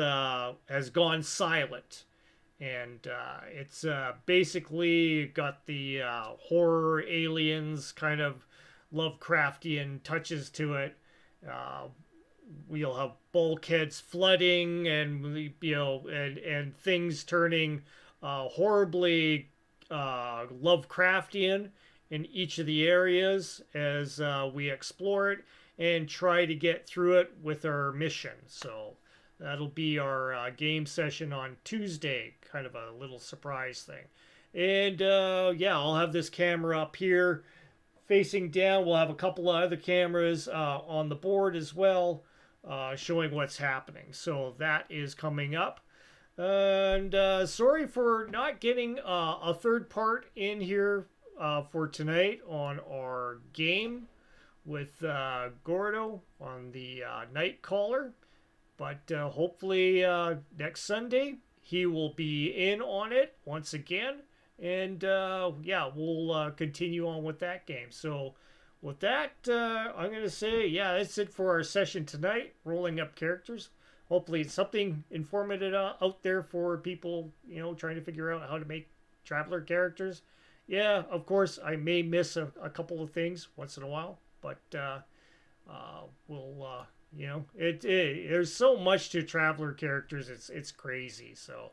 gone silent. And it's basically got the horror aliens kind of Lovecraftian touches to it. We'll have bulkheads flooding, and and things turning horribly Lovecraftian in each of the areas as we explore it and try to get through it with our mission. So that'll be our game session on Tuesday, kind of a little surprise thing. And yeah, I'll have this camera up here facing down. We'll have a couple of other cameras on the board as well, showing what's happening. So that is coming up. And sorry for not getting a third part in here for tonight on our game with Gordo on the Nightcaller. But hopefully next Sunday he will be in on it once again. And yeah, we'll continue on with that game. So with that, I'm going to say, yeah, that's it for our session tonight, rolling up characters. Hopefully it's something informative out there for people, trying to figure out how to make Traveler characters. Yeah, of course, I may miss a couple of things once in a while, but we'll... there's so much to Traveler characters. It's crazy. So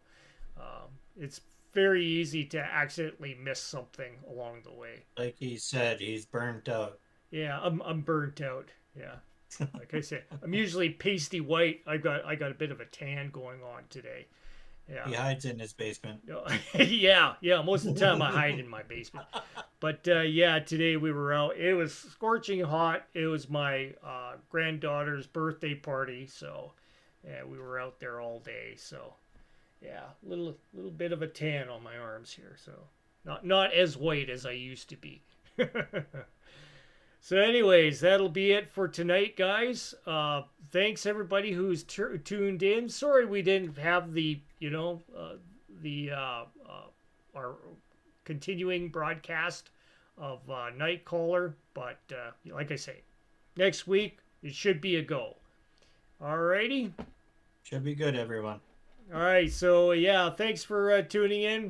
it's very easy to accidentally miss something along the way. Like he said, he's burnt out. Yeah, I'm burnt out. Yeah, like I said, I'm usually pasty white. I got a bit of a tan going on today. Yeah. He hides in his basement. yeah. Most of the time I hide in my basement. But yeah, today we were out. It was scorching hot. It was my granddaughter's birthday party, so yeah, we were out there all day. So yeah, little bit of a tan on my arms here. So not as white as I used to be. So anyways, that'll be it for tonight, guys. Thanks everybody who's tuned in. Sorry we didn't have the our continuing broadcast of Nightcaller, but like I say, next week it should be a go. Alrighty. Should be good, everyone. All right, so yeah, thanks for tuning in.